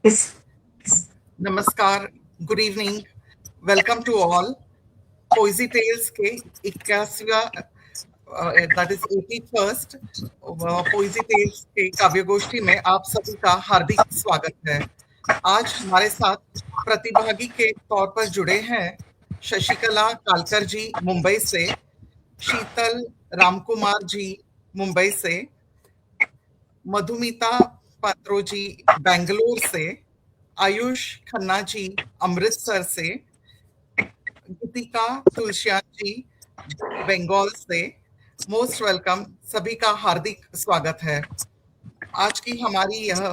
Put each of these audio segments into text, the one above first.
Yes. नमस्कार, good evening, welcome to all. Poesy Tales के 81वां that is 81st Poesy Tales के काव्य गोष्ठी में आप सभी का हार्दिक स्वागत है। आज हमारे साथ प्रतिभागी के तौर पर जुड़े हैं शशिकला कालकर जी मुंबई से, शीतल रामकुमार जी मुंबई से, मधुमिता पात्रो जी बेंगलोर से, आयुष खन्ना जी अमृतसर से, गीतिका तुलसियान जी बंगाल से। मोस्ट वेलकम, सभी का हार्दिक स्वागत है। आज की हमारी यह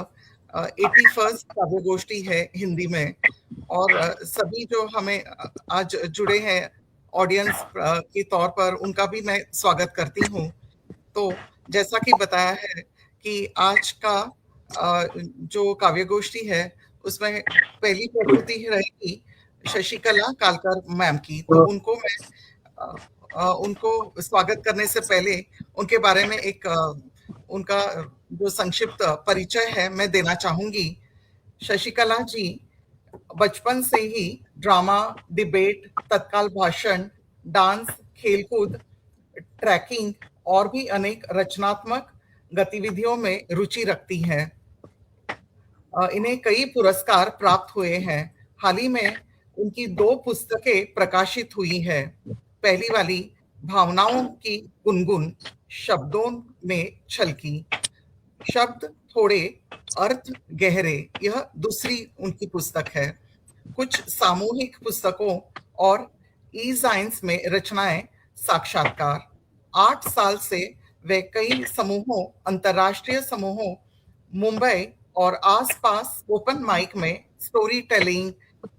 81st काव्य गोष्ठी है हिंदी में, और सभी जो हमें आज जुड़े हैं ऑडियंस के तौर पर, उनका भी मैं स्वागत करती हूँ। तो जैसा कि बताया है कि आज का जो काव्य गोष्ठी है उसमें पहली प्रस्तुति रहेगी शशिकला कालकर मैम की। तो उनको मैं उनको स्वागत करने से पहले उनके बारे में एक उनका जो संक्षिप्त परिचय है मैं देना चाहूंगी। शशिकला जी बचपन से ही ड्रामा, डिबेट, तत्काल भाषण, डांस, खेलकूद, ट्रैकिंग और भी अनेक रचनात्मक गतिविधियों में रुचि रखती हैं। इन्हें कई पुरस्कार प्राप्त हुए हैं। हाल ही में उनकी 2 पुस्तकें प्रकाशित हुई है। पहली वाली भावनाओं की गुनगुन, शब्दों में छलकी, शब्द थोड़े अर्थ गहरे, यह दूसरी उनकी पुस्तक है। कुछ सामूहिक पुस्तकों और ई साइंस में रचनाएं, साक्षात्कार। 8 साल से वे कई समूहों, अंतर्राष्ट्रीय समूहों, मुंबई और आसपास ओपन माइक में स्टोरी टेलिंग,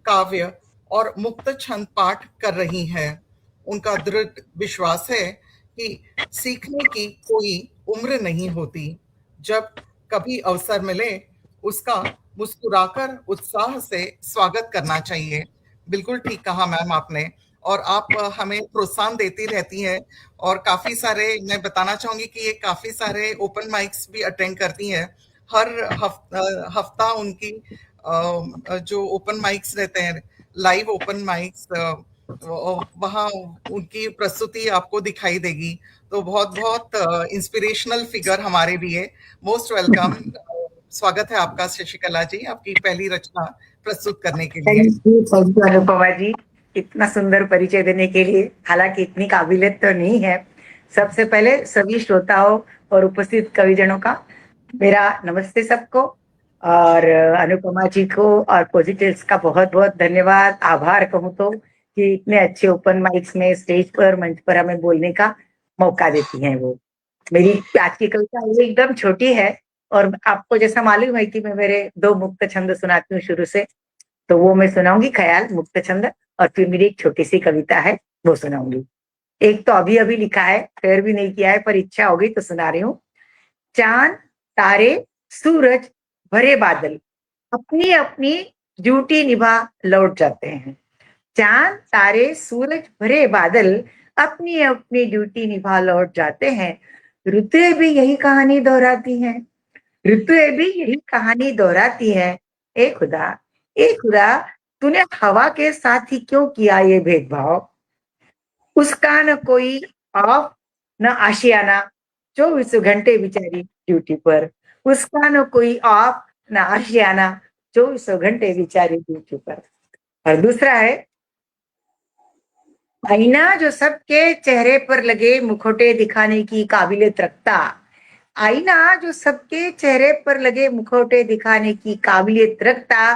काव्य और मुक्त छंद पाठ कर रही हैं। उनका दृढ़ विश्वास है कि सीखने की कोई उम्र नहीं होती। जब कभी अवसर मिले उसका मुस्कुराकर उत्साह से स्वागत करना चाहिए। बिल्कुल ठीक कहा मैम आपने, और आप हमें प्रोत्साहन देती रहती हैं। और काफी सारे, मैं बताना चाहूंगी कि ये काफी सारे ओपन माइक्स भी अटेंड करती हैं। हर हफ्ता उनकी जो ओपन माइक्स रहते हैं, लाइव ओपन माइक्स, वहाँ उनकी प्रस्तुति आपको दिखाई देगी। तो बहुत बहुत इंस्पिरेशनल फिगर हमारे लिए। मोस्ट वेलकम, स्वागत है आपका शशिकला जी, आपकी पहली रचना प्रस्तुत करने के लिए। थैंक यू अनुपमा जी, इतना सुंदर परिचय देने के लिए। हालांकि इतनी काबिलियत तो नहीं है। सबसे पहले सभी श्रोताओं और उपस्थित कविजनों का मेरा नमस्ते सबको, और अनुपमा जी को और पॉजिटिव्स का बहुत बहुत धन्यवाद, आभार कहूँ तो, कि इतने अच्छे ओपन माइक्स में, स्टेज पर, मंच पर हमें बोलने का मौका देती हैं वो। मेरी आज की कविता एकदम छोटी है, और आपको जैसा मालूम है कि मैं मेरे 2 मुक्त छंद सुनाती हूँ शुरू से, तो वो मैं सुनाऊंगी, ख्याल, मुक्त छंद, और फिर मेरी एक छोटी सी कविता है वो सुनाऊंगी। एक तो अभी अभी लिखा है, शेयर भी नहीं किया है, पर इच्छा हो गई तो सुना रही हूँ। चांद, तारे, सूरज, भरे बादल अपनी अपनी ड्यूटी निभा लौट जाते हैं। चांद, तारे, सूरज, भरे बादल अपनी अपनी ड्यूटी निभा लौट जाते हैं। ऋतुएं भी यही कहानी दोहराती हैं। ऋतुएं भी यही कहानी दोहराती है। ए खुदा, ए खुदा, तूने हवा के साथ ही क्यों किया ये भेदभाव? उसका न कोई ऑफ न आशियाना, 24 घंटे बेचारी ड्यूटी पर। उसका न कोई ऑफ न आशियाना, 24 घंटे बेचारी ड्यूटी पर। और दूसरा है, आईना जो सबके चेहरे पर लगे मुखौटे दिखाने की काबिलियत रखता, आईना जो सबके चेहरे पर लगे मुखौटे दिखाने की काबिलियत रखता,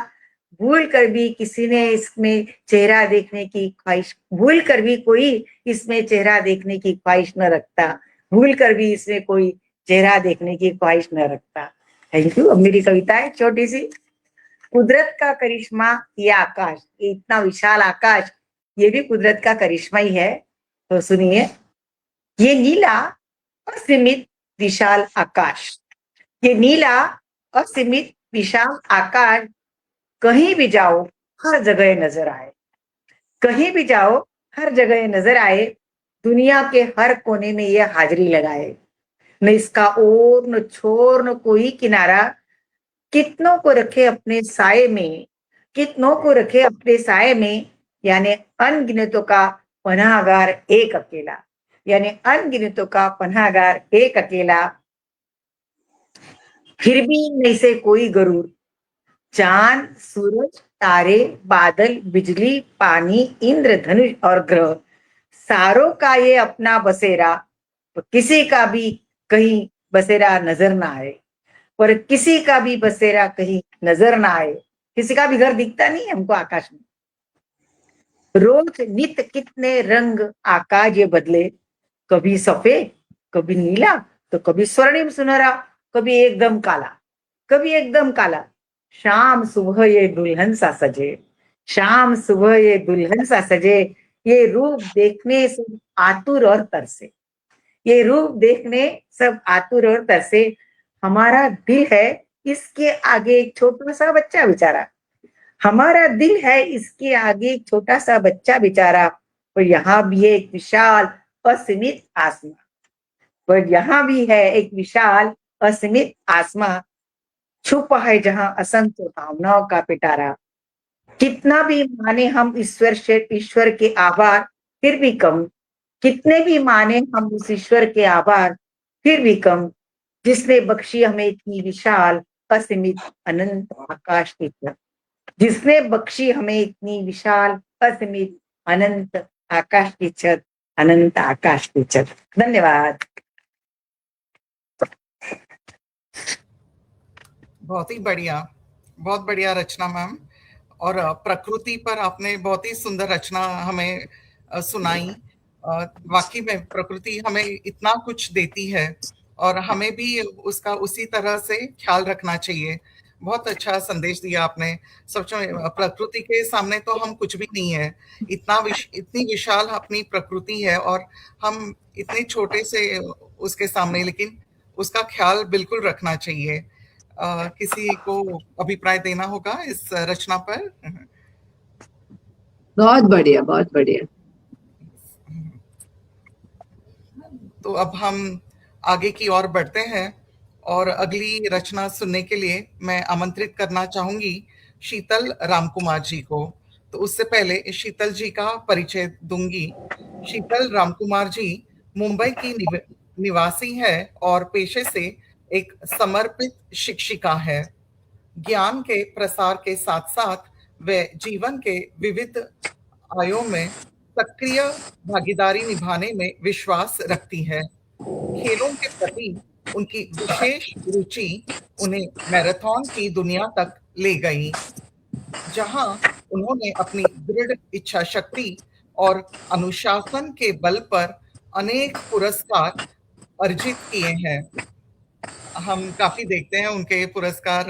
भूल कर भी किसी ने इसमें चेहरा देखने की ख्वाहिश, भूल कर भी कोई इसमें चेहरा देखने की ख्वाहिश न रखता, भूल कर भी इसमें कोई चेहरा देखने की ख्वाहिश न रखता। Thank you. अब मेरी कविता है छोटी सी। कुदरत का करिश्मा, ये आकाश, ये इतना विशाल आकाश, ये भी कुदरत का करिश्मा ही है। तो सुनिए, ये नीला असीमित विशाल आकाश, ये नीला असीमित विशाल आकाश, कहीं भी जाओ हर जगह नजर आए, कहीं भी जाओ हर जगह नजर आए। दुनिया के हर कोने में ये हाजिरी लगाए। न इसका ओर न छोर न कोई किनारा, कितनों को रखे अपने साए में, कितनों को रखे अपने साए में, यानी अनगिनतों का पनाहगार एक अकेला, यानी अनगिनतों का पनाहगार एक अकेला, फिर भी नहीं से कोई गरूर, चांद सूरज तारे बादल बिजली पानी इंद्र धनुष और ग्रह, सारों का ये अपना बसेरा, तो किसी का भी कहीं बसेरा नजर ना आए, पर किसी का भी बसेरा कहीं नजर ना आए, किसी का भी घर दिखता नहीं है हमको आकाश में। रोज नित कितने रंग आकाश ये बदले, कभी सफेद कभी नीला तो कभी स्वर्णिम सुनहरा, कभी एकदम काला, कभी एकदम काला। शाम सुबह ये दुल्हन सा सजे, शाम सुबह ये दुल्हन सा सजे, ये रूप देखने से आतुर और तरसे, ये रूप देखने सब आतुर और तरसे। हमारा दिल है इसके आगे एक छोटा सा बच्चा बेचारा, हमारा दिल है इसके आगे एक छोटा सा बच्चा बेचारा, और यहाँ भी है एक विशाल असीमित आसमां, पर यहाँ भी है एक विशाल असीमित आसमां, छुपा है जहां असंख्य भावनाओं का पिटारा। कितना भी माने हम ईश्वर से ईश्वर के आभार फिर भी कम, कितने भी माने हम उस ईश्वर के आभार फिर भी कम, जिसने बख्शी हमें इतनी विशाल असीमित अनंत आकाश की छत, जिसने बख्शी हमें इतनी विशाल असीमित अनंत आकाश की छत, अनंत आकाश की छत। धन्यवाद। बहुत ही बढ़िया, बहुत बढ़िया रचना मैम। और प्रकृति पर आपने बहुत ही सुंदर रचना हमें सुनाई। वाकई में प्रकृति हमें इतना कुछ देती है और हमें भी उसका उसी तरह से ख्याल रखना चाहिए। बहुत अच्छा संदेश दिया आपने। सच में प्रकृति के सामने तो हम कुछ भी नहीं है, इतनी विशाल अपनी प्रकृति है और हम इतने छोटे से उसके सामने, लेकिन उसका ख्याल बिल्कुल रखना चाहिए। किसी को अभिप्राय देना होगा इस रचना पर? बहुत बढ़िया, बहुत बढ़िया। तो अब हम आगे की ओर बढ़ते हैं और अगली रचना सुनने के लिए मैं आमंत्रित करना चाहूंगी शीतल रामकुमार जी को। तो उससे पहले शीतल जी का परिचय दूंगी। शीतल रामकुमार जी मुंबई की निवासी है और पेशे से एक समर्पित शिक्षिका है। ज्ञान के प्रसार के साथ साथ वे जीवन के विविध आयों में सक्रिय भागीदारी निभाने में विश्वास रखती है। खेलों के प्रति उनकी विशेष रुचि उन्हें मैराथन की दुनिया तक ले गई, जहां उन्होंने अपनी दृढ़ इच्छा शक्ति और अनुशासन के बल पर अनेक पुरस्कार अर्जित किए हैं। हम काफी देखते हैं उनके पुरस्कार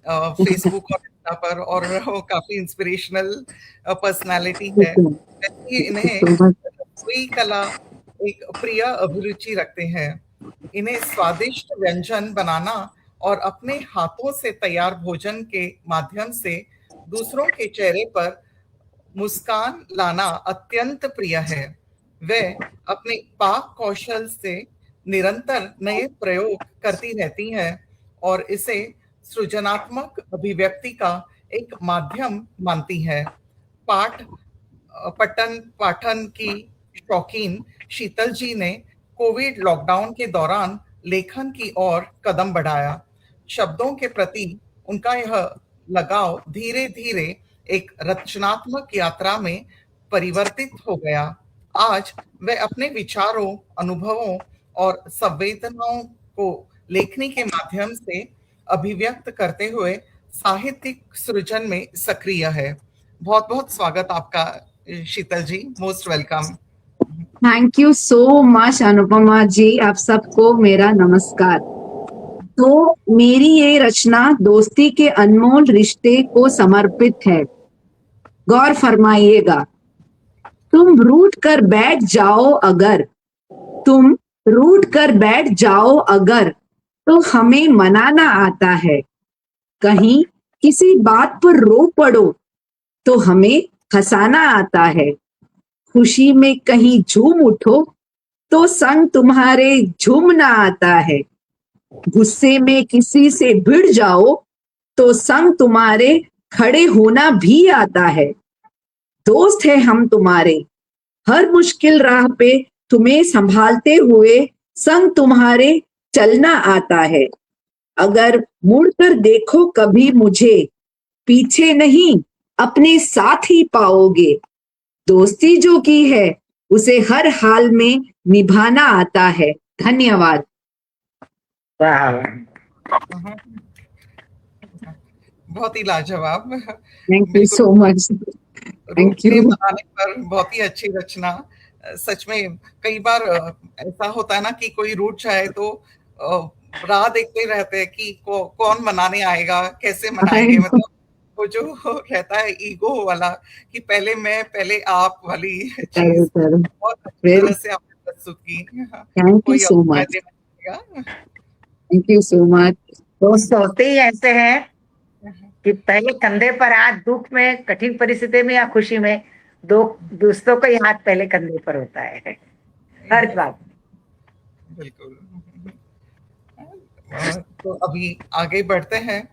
फेसबुक और इंस्टा पर, और वो काफी इंस्पिरेशनल पर्सनालिटी है। इन्हें रसोई कला एक प्रिय अभिरुचि रखते हैं। इन्हें स्वादिष्ट व्यंजन बनाना और अपने हाथों से तैयार भोजन के माध्यम से दूसरों के चेहरे पर मुस्कान लाना अत्यंत प्रिय है। वे अपने पाक कौशल से निरंतर नए प्रयोग करती रहती हैं और इसे सृजनात्मक अभिव्यक्ति का एक माध्यम मानती है। पाठन की शौकीन शीतल जी ने कोविड लॉकडाउन के दौरान लेखन की ओर कदम बढ़ाया। शब्दों के प्रति उनका यह लगाव धीरे धीरे एक रचनात्मक यात्रा में परिवर्तित हो गया। आज वे अपने विचारों, अनुभवों और संवेदनाओं को लेखनी के माध्यम से अभिव्यक्त करते हुए साहित्यिक सृजन में सक्रिय है। बहुत बहुत स्वागत आपका Sheetal ji, most welcome. Thank you so much Anupama ji, आप सबको मेरा नमस्कार। तो मेरी ये रचना दोस्ती के अनमोल रिश्ते को समर्पित है। गौर फरमाइएगा। तुम रूठ कर बैठ जाओ अगर, तुम रूठ कर बैठ जाओ अगर, तो हमें मनाना आता है। कहीं किसी बात पर रो पड़ो तो हमें हंसाना आता है। खुशी में कहीं झूम उठो तो संग तुम्हारे झूमना आता है। गुस्से में किसी से भिड़ जाओ तो संग तुम्हारे खड़े होना भी आता है। दोस्त है हम तुम्हारे, हर मुश्किल राह पे तुम्हें संभालते हुए संग तुम्हारे चलना आता है। अगर मुड़कर देखो कभी मुझे, पीछे नहीं अपने साथ ही पाओगे। दोस्ती जो की है उसे हर हाल में निभाना आता है। धन्यवाद। वाह वाह। बहुत ही लाजवाब। थैंक यू बिल्कुल सो मच। रूठ थैंक के यू। मनाने पर बहुत ही अच्छी रचना। सच में कई बार ऐसा होता है ना कि कोई रूठ जाए तो राह देखते रहते हैं कि कौन मनाने आएगा, कैसे मनाएंगे, मतलब वो जो रहता है ईगो वाला कि पहले मैं पहले आप वाली चीज बहुत अच्छी तरह से आपने प्रस्तुत की। थैंक यू कोई सो अभिप्राय मच। देना चाहेगा? Thank you so much. दोस्त होते ही ऐसे हैं कि पहले कंधे पर हाथ, दुख में, कठिन परिस्थिति में या खुशी में, दो दोस्तों का ही हाथ पहले कंधे पर होता है हर बात। बिल्कुल। तो अभी आगे बढ़ते हैं।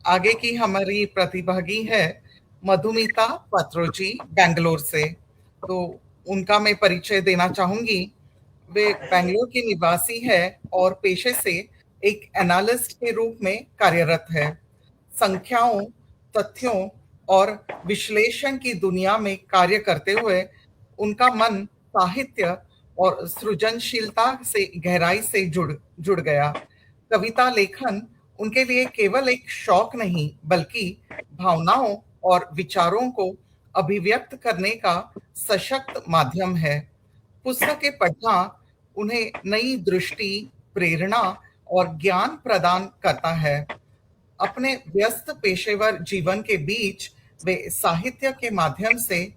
आगे की हमारी प्रतिभागी है मधुमिता पात्रोजी, बेंगलोर से। तो उनका मैं परिचय देना चाहूंगी। वे बेंगलोर की निवासी है और पेशे से एक एनालिस्ट के रूप में कार्यरत है। संख्याओं, तथ्यों और विश्लेषण की दुनिया में कार्य करते हुए उनका मन साहित्य और सृजनशीलता से गहराई से जुड़ जुड़ गया। कविता लेखन उनके लिए केवल एक शौक नहीं, बल्कि भावनाओं और विचारों को अभिव्यक्त करने का सशक्त माध्यम है। पुस्तकें पढ़ना उन्हें नई दृष्टि, प्रेरणा और ज्ञान प्रदान करता है। अपने व्यस्त पेशेवर जीवन के बीच वे साहित्य के माध्यम से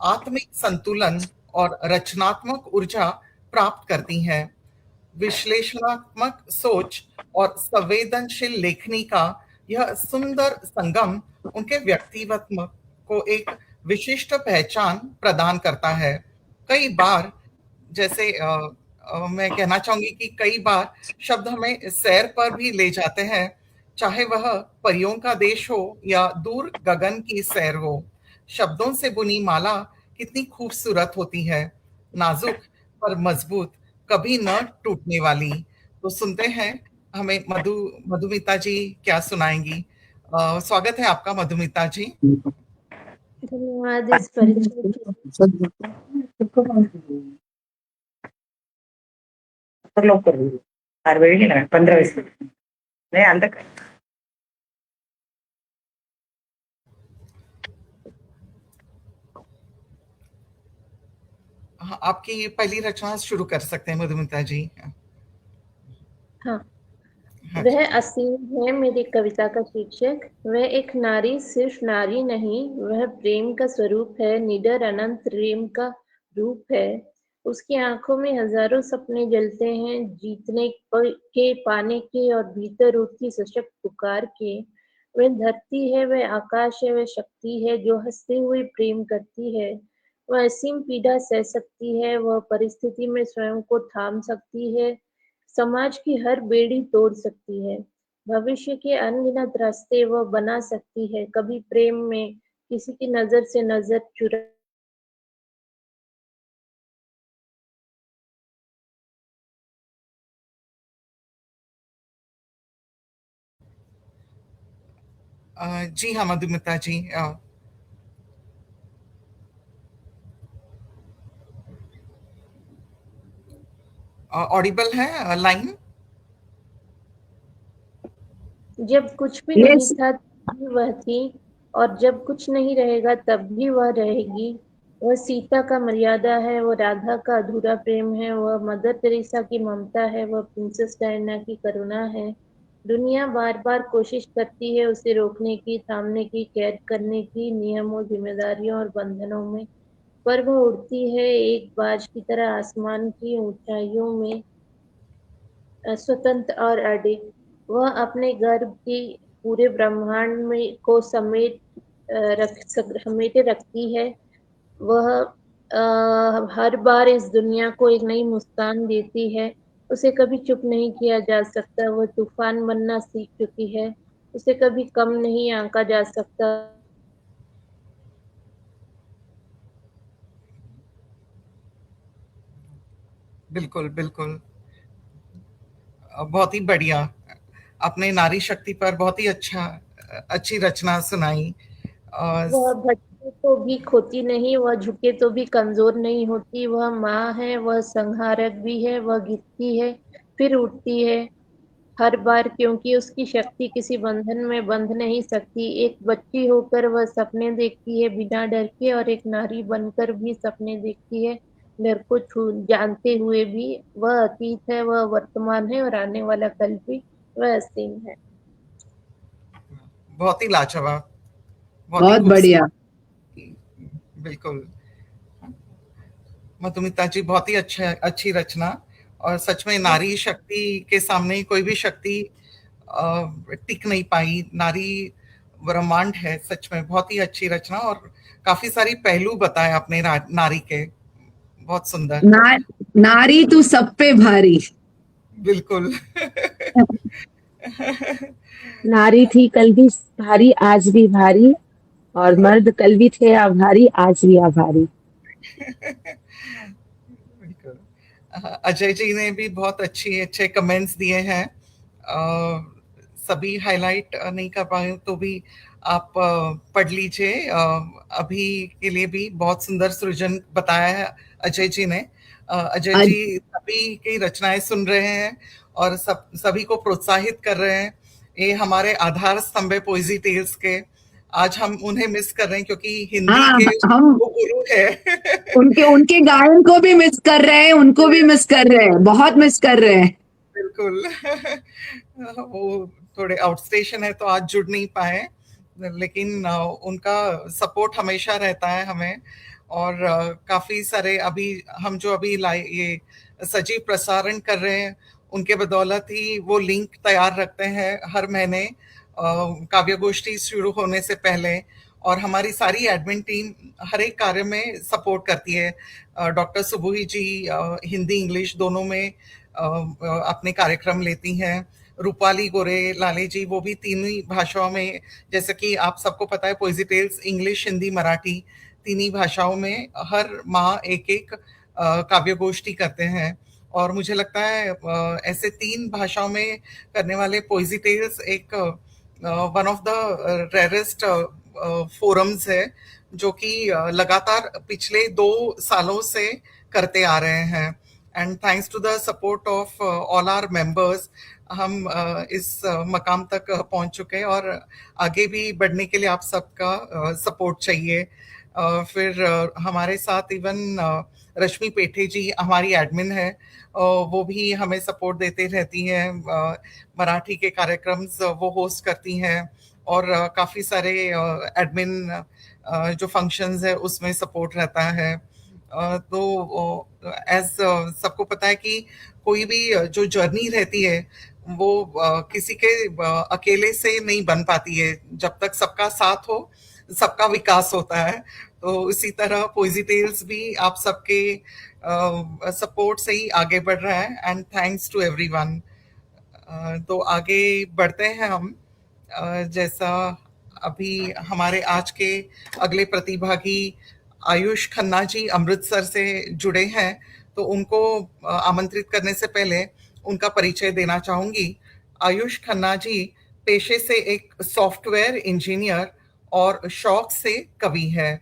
आत्मिक संतुलन और रचनात्मक ऊर्जा प्राप्त करती हैं। विश्लेषणात्मक सोच और संवेदनशील लेखनी का यह सुंदर संगम उनके व्यक्तित्व को एक विशिष्ट पहचान प्रदान करता है। कई बार जैसे मैं कहना चाहूंगी कि कई बार शब्द हमें सैर पर भी ले जाते हैं, चाहे वह परियों का देश हो या दूर गगन की सैर हो। शब्दों से बुनी माला कितनी खूबसूरत होती है, नाजुक पर मजबूत, कभी न टूटने वाली। तो सुनते हैं हमें मधुमिता जी क्या सुनाएंगी। स्वागत है आपका मधुमिता जी। धन्यवाद इस परिचय के लोग कर रही हर वेळ नहीं लगा 15-20 मिनट नहीं अंदर कर। हाँ, आपकी पहली रचना शुरू कर सकते हैं मधुमिता जी। हाँ, हाँ वह जी। असीम है मेरी कविता का शीर्षक। वह एक नारी सिर्फ नारी नहीं, वह प्रेम का स्वरूप है, निडर अनंत प्रेम का रूप है। उसकी आंखों में हजारों सपने जलते हैं, जीतने के, पाने के और भीतर उठती सशक्त पुकार के। वह धरती है, वह आकाश है, वह शक्ति है जो हंसते हुए प्रेम करती है। वह असीम पीड़ा सह सकती है, वह परिस्थिति में स्वयं को थाम सकती है, समाज की हर बेड़ी तोड़ सकती है, भविष्य के अनगिनत रास्ते वह बना सकती है। कभी प्रेम में किसी की नजर से नजर चुरा जी हाँ मधुमिता जी। ऑडिबल है लाइन? जब कुछ भी नहीं यस। था तब भी वह थी, और जब कुछ नहीं रहेगा तब भी वह रहेगी। वह सीता का मर्यादा है, वह राधा का अधूरा प्रेम है, वह मदर तेरेसा की ममता है, वह प्रिंसेस डायना की करुणा है। दुनिया बार बार कोशिश करती है उसे रोकने की, थामने की, कैद करने की, नियमों, जिम्मेदारियों और बंधनों में, पर वह उड़ती है एक बाज की तरह आसमान की ऊंचाइयों में, स्वतंत्र और अडिग। वह अपने गर्भ की पूरे ब्रह्मांड में को समेटे रखती है। वह हर बार इस दुनिया को एक नई मुस्कान देती है। उसे कभी चुप नहीं किया जा सकता, वह तूफान बनना सीख चुकी है। उसे कभी कम नहीं आंका जा सकता। बिल्कुल, बिल्कुल। बहुत ही बढ़िया। आपने नारी शक्ति पर बहुत ही अच्छी रचना सुनाई। वह भटके तो भी खोती नहीं, वह झुके तो भी कमजोर नहीं होती। वह माँ है, वह संहारक भी है, वह गिरती है फिर उठती है हर बार, क्योंकि उसकी शक्ति किसी बंधन में बंध नहीं सकती। एक बच्ची होकर वह सपने देखती है बिना डर के, और एक नारी बनकर भी सपने देखती है डर को छू जानते हुए भी। वह अतीत है, वह वर्तमान है, और आने वाला कल भी वह असीम है। बहुत ही लाजवाब, बहुत ही बहुत बढ़िया। खूबसूरत। बिल्कुल। मधुमिता जी, बहुत ही अच्छी रचना। और सच में नारी शक्ति के सामने कोई भी शक्ति टिक नहीं पाई। नारी ब्रह्मांड है, सच में बहुत ही अच्छी रचना। और काफी सारी पहलू बताए आपने नारी के, बहुत सुंदर। ना, नारी तू सब पे भारी। बिल्कुल। नारी थी कल भी भारी, आज भी भारी, और मर्द कल भी थे आभारी, आज भी आभारी। बिल्कुल। अजय जी ने भी बहुत अच्छे कमेंट्स दिए हैं। सभी हाईलाइट नहीं कर पाए तो भी आप पढ़ लीजिए। अभी के लिए भी बहुत सुंदर सृजन बताया है अजय जी ने। अजय आज जी सभी की रचनाएं सुन रहे हैं और सभी को प्रोत्साहित कर रहे हैं। ये हमारे आधार स्तंभ है पोएजी टेल्स के। आज हम उन्हें मिस कर रहे हैं क्योंकि हिंदी हाँ, के हम वो गुरु है। उनके उनके गायन को भी मिस कर रहे हैं, उनको भी मिस कर रहे हैं, बहुत मिस कर रहे हैं। बिल्कुल। वो थोड़े आउट स्टेशन है तो आज जुड़ नहीं पाए, लेकिन उनका सपोर्ट हमेशा रहता है हमें। और काफी सारे अभी हम जो अभी ये सजीव प्रसारण कर रहे हैं उनके बदौलत ही वो लिंक तैयार रखते हैं हर महीने काव्य गोष्ठी शुरू होने से पहले। और हमारी सारी एडमिन टीम हर एक कार्य में सपोर्ट करती है। डॉक्टर सुबुही जी हिंदी इंग्लिश दोनों में अपने कार्यक्रम लेती हैं। रूपाली गोरे लाले जी वो भी तीनों भाषाओं में, जैसे कि आप सबको पता है Poesy Tales English Hindi Marathi तीनों भाषाओं में हर माह एक एक काव्य गोष्ठी करते हैं। और मुझे लगता है ऐसे 3 भाषाओं में करने वाले पोएजी टेल्स एक one of the rarest forums है जो कि लगातार पिछले 2 सालों से करते आ रहे हैं। And thanks to the support of all our members हम इस मकाम तक पहुंच चुके हैं और आगे भी बढ़ने के लिए आप सबका सपोर्ट चाहिए। फिर हमारे साथ इवन रश्मि पेठे जी हमारी एडमिन है, वो भी हमें सपोर्ट देते रहती हैं। मराठी के कार्यक्रम्स वो होस्ट करती हैं और काफ़ी सारे एडमिन जो फंक्शंस है उसमें सपोर्ट रहता है। तो एज सबको पता है कि कोई भी जो जर्नी रहती है वो किसी के अकेले से नहीं बन पाती है। जब तक सबका साथ हो सबका विकास होता है। तो इसी तरह पोएजी टेल्स भी आप सबके सपोर्ट से ही आगे बढ़ रहा है एंड थैंक्स टू एवरीवन। तो आगे बढ़ते हैं हम। जैसा अभी हमारे आज के अगले प्रतिभागी आयुष खन्ना जी अमृतसर से जुड़े हैं, तो उनको आमंत्रित करने से पहले उनका परिचय देना चाहूंगी। आयुष खन्ना जी पेशे से एक सॉफ्टवेयर इंजीनियर और शौक से कवि है।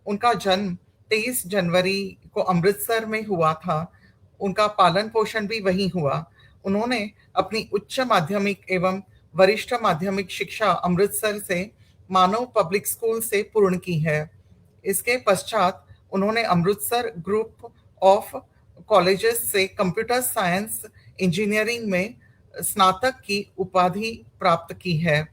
उनका जन्म 23 जनवरी को अमृतसर में हुआ था। उनका पालन पोषण भी वहीं हुआ। उन्होंने अपनी उच्च माध्यमिक एवं वरिष्ठ माध्यमिक शिक्षा अमृतसर से मानव पब्लिक स्कूल से पूर्ण की है। इसके पश्चात उन्होंने अमृतसर ग्रुप ऑफ कॉलेजेस से कंप्यूटर साइंस इंजीनियरिंग में स्नातक की उपाधि प्राप्त की है।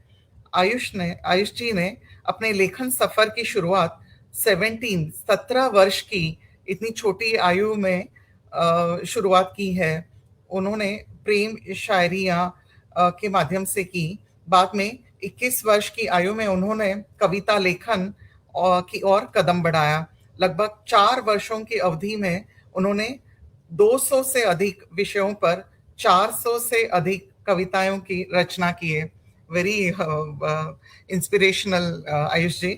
आयुष जी ने अपने लेखन सफर की शुरुआत 17 वर्ष की इतनी छोटी आयु में शुरुआत की है। उन्होंने प्रेम शायरियां के माध्यम से की। बाद में 21 वर्ष की आयु में उन्होंने कविता लेखन की ओर कदम बढ़ाया। लगभग 4 वर्षों की अवधि में उन्होंने 200 से अधिक विषयों पर 400 से अधिक कविताओं की रचना की है। वेरी इंस्पिरेशनल आयुष जी।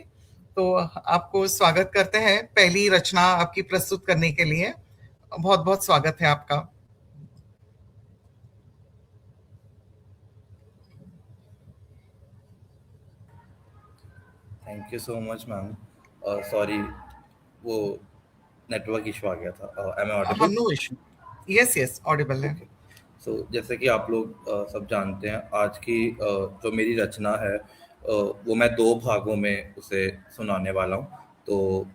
तो आपको स्वागत करते हैं पहली रचना आपकी प्रस्तुत करने के लिए। बहुत बहुत स्वागत है आपका। Thank you so much ma'am. Sorry, वो नेटवर्क इशू आ गया था। एम आई हाँ, audible? No issue. Yes yes, audible है। ओके। सो जैसे कि आप लोग सब जानते हैं, आज की जो मेरी रचना है वो मैं दो भागों में उसे सुनाने वाला हूँ। तो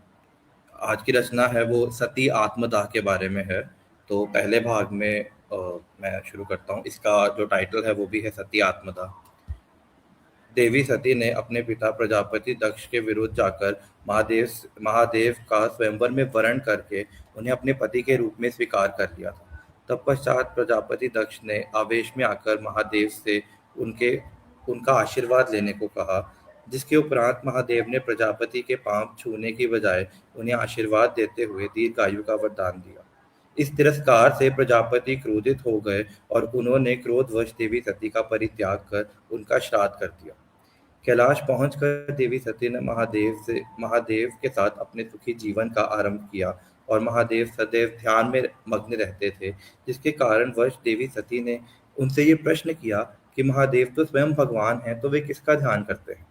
आज की रचना है वो सती आत्मदाह के बारे में है। तो पहले भाग में मैं शुरू करता हूँ। इसका जो टाइटल है वो भी है सती आत्मदाह। देवी सती ने अपने पिता प्रजापति दक्ष के विरुद्ध जाकर महादेव का स्वयंवर में वरण करके उन्हें अपने पति के रूप में स्वीकार कर लिया था। तत्पश्चात प्रजापति दक्ष ने आवेश में आकर महादेव से उनके उनका आशीर्वाद लेने को कहा, जिसके उपरांत महादेव ने प्रजापति के पांव छूने की बजाय उन्हें आशीर्वाद देते हुए दीर्घायु का वरदान दिया। इस तिरस्कार से प्रजापति क्रोधित हो गए और उन्होंने क्रोधवश देवी सती का परित्याग कर उनका श्राद्ध कर दिया। कैलाश पहुंचकर देवी सती ने महादेव के साथ अपने सुखी जीवन का आरंभ किया और महादेव सदैव ध्यान में मग्न रहते थे, जिसके कारण वश देवी सती ने उनसे ये प्रश्न किया कि महादेव तो स्वयं भगवान हैं, तो वे किसका ध्यान करते हैं?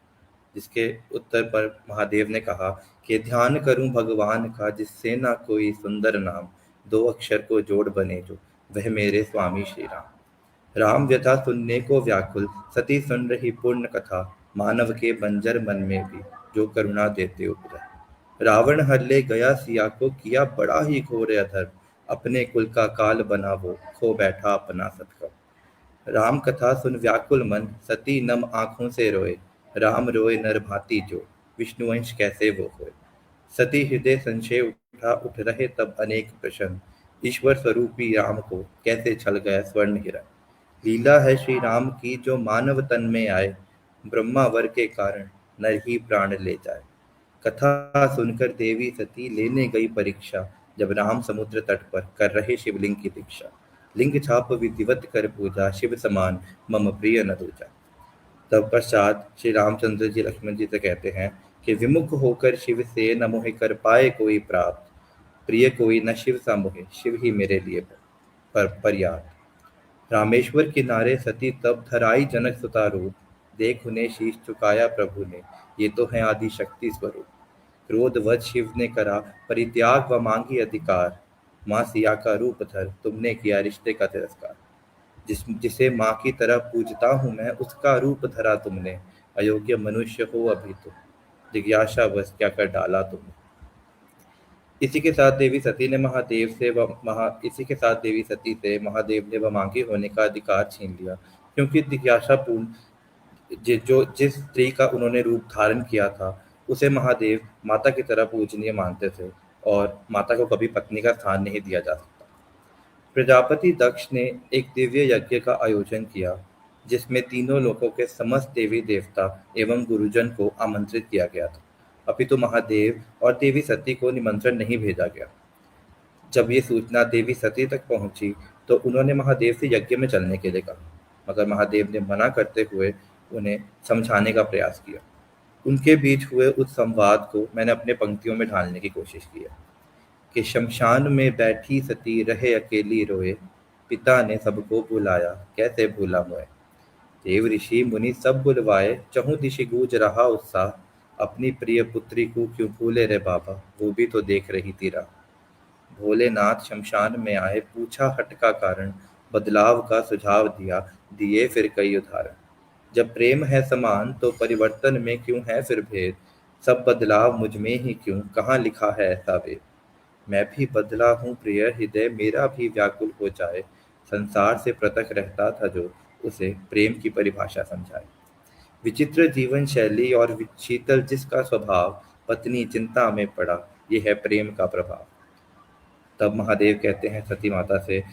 जिसके उत्तर पर महादेव ने कहा कि ध्यान करूं भगवान का, जिससे ना कोई सुंदर नाम, दो अक्षर को जोड़ बने जो, वह मेरे स्वामी श्री राम। राम व्यथा सुनने को व्याकुल, सती सुन रही पूर्ण कथा, मानव के बंजर मन में भी जो करुणा देते उपजा। रावण हर ले गया सिया को, किया बड़ा ही घोर अधर्म, अपने कुल का काल बना वो, खो बैठा अपना सत्कर्म। राम कथा सुन व्याकुल मन, सती नम आंखों से रोए, राम रोए नर भांति जो, विष्णुवंश कैसे वो होए। सती हृदय संशय उठ रहे तब अनेक प्रश्न, ईश्वर स्वरूपी राम को कैसे छल गया स्वर्ण हिरण। लीला है श्री राम की जो मानव तन में आए, ब्रह्मा वर के कारण नर ही प्राण ले जाए। कथा सुनकर देवी सती लेने गई परीक्षा, जब राम समुद्र तट पर कर रहे शिवलिंग की दीक्षा। लिंग छाप विधिवत कर पूजा, शिव समान मम प्रिय न दूजा। तत्पश्चात श्री रामचंद्र जी लक्ष्मण जी से कहते हैं कि विमुख होकर शिव से न मोहि कर पाए कोई प्राप्त, प्रिय कोई न शिव सा मोहे, शिव ही मेरे लिए पर्याप्त। रामेश्वर किनारे सती तब धराई जनक सुता रूप, देख उन्हें शीश झुकाया प्रभु ने, ये तो है आदि शक्ति स्वरूप। क्रोधवश शिव ने करा परित्याग व मांगी अधिकार, माँ सिया का रूप धर तुमने किया रिश्ते का तिरस्कार। जिसे माँ की तरह पूजता हूँ मैं, उसका रूप धरा तुमने, अयोग्य मनुष्य हो अभी तो, जिज्ञासा बस क्या कर डाला तुमने। इसी के साथ देवी सती से महादेव ने वमांगी होने का अधिकार छीन लिया, क्योंकि जिज्ञासापूर्ण जिस स्त्री का उन्होंने रूप धारण किया था उसे महादेव माता की तरह पूजनीय मानते थे और माता को कभी पत्नी का स्थान नहीं दिया जा सकता। प्रजापति दक्ष ने एक दिव्य यज्ञ का आयोजन किया, जिसमें तीनों लोकों के समस्त देवी देवता एवं गुरुजन को आमंत्रित किया गया था, अपितु महादेव और देवी सती को निमंत्रण नहीं भेजा गया। जब ये सूचना देवी सती तक पहुंची तो उन्होंने महादेव से यज्ञ में चलने के लिए कहा, मगर महादेव ने मना करते हुए उन्हें समझाने का प्रयास किया। उनके बीच हुए उस संवाद को मैंने अपने पंक्तियों में ढालने की कोशिश की है कि शमशान में बैठी सती रहे अकेली रोए, पिता ने सबको बुलाया कैसे भूला मोए। देव ऋषि मुनि सब बुलवाए, चहुं दिशि गूंज रहा उत्साह, अपनी प्रिय पुत्री को क्यों भूले रे बाबा, वो भी तो देख रही थी राह। भोलेनाथ शमशान में आए, पूछा हट का कारण, बदलाव का सुझाव दिए फिर कई उदाहरण। जब प्रेम है समान तो परिवर्तन में क्यों है फिर भेद, सब बदलाव मुझ में ही क्यों, कहाँ लिखा है ऐसा वेद। मैं भी बदला हूँ प्रिय, हृदय मेरा भी व्याकुल हो जाए, संसार से पृथक रहता था जो, उसे प्रेम की परिभाषा समझाए। विचित्र जीवन शैली और शीतल जिसका स्वभाव, पत्नी चिंता में पड़ा, ये है प्रेम का प्रभाव। तब महादेव कहते हैं सती माता से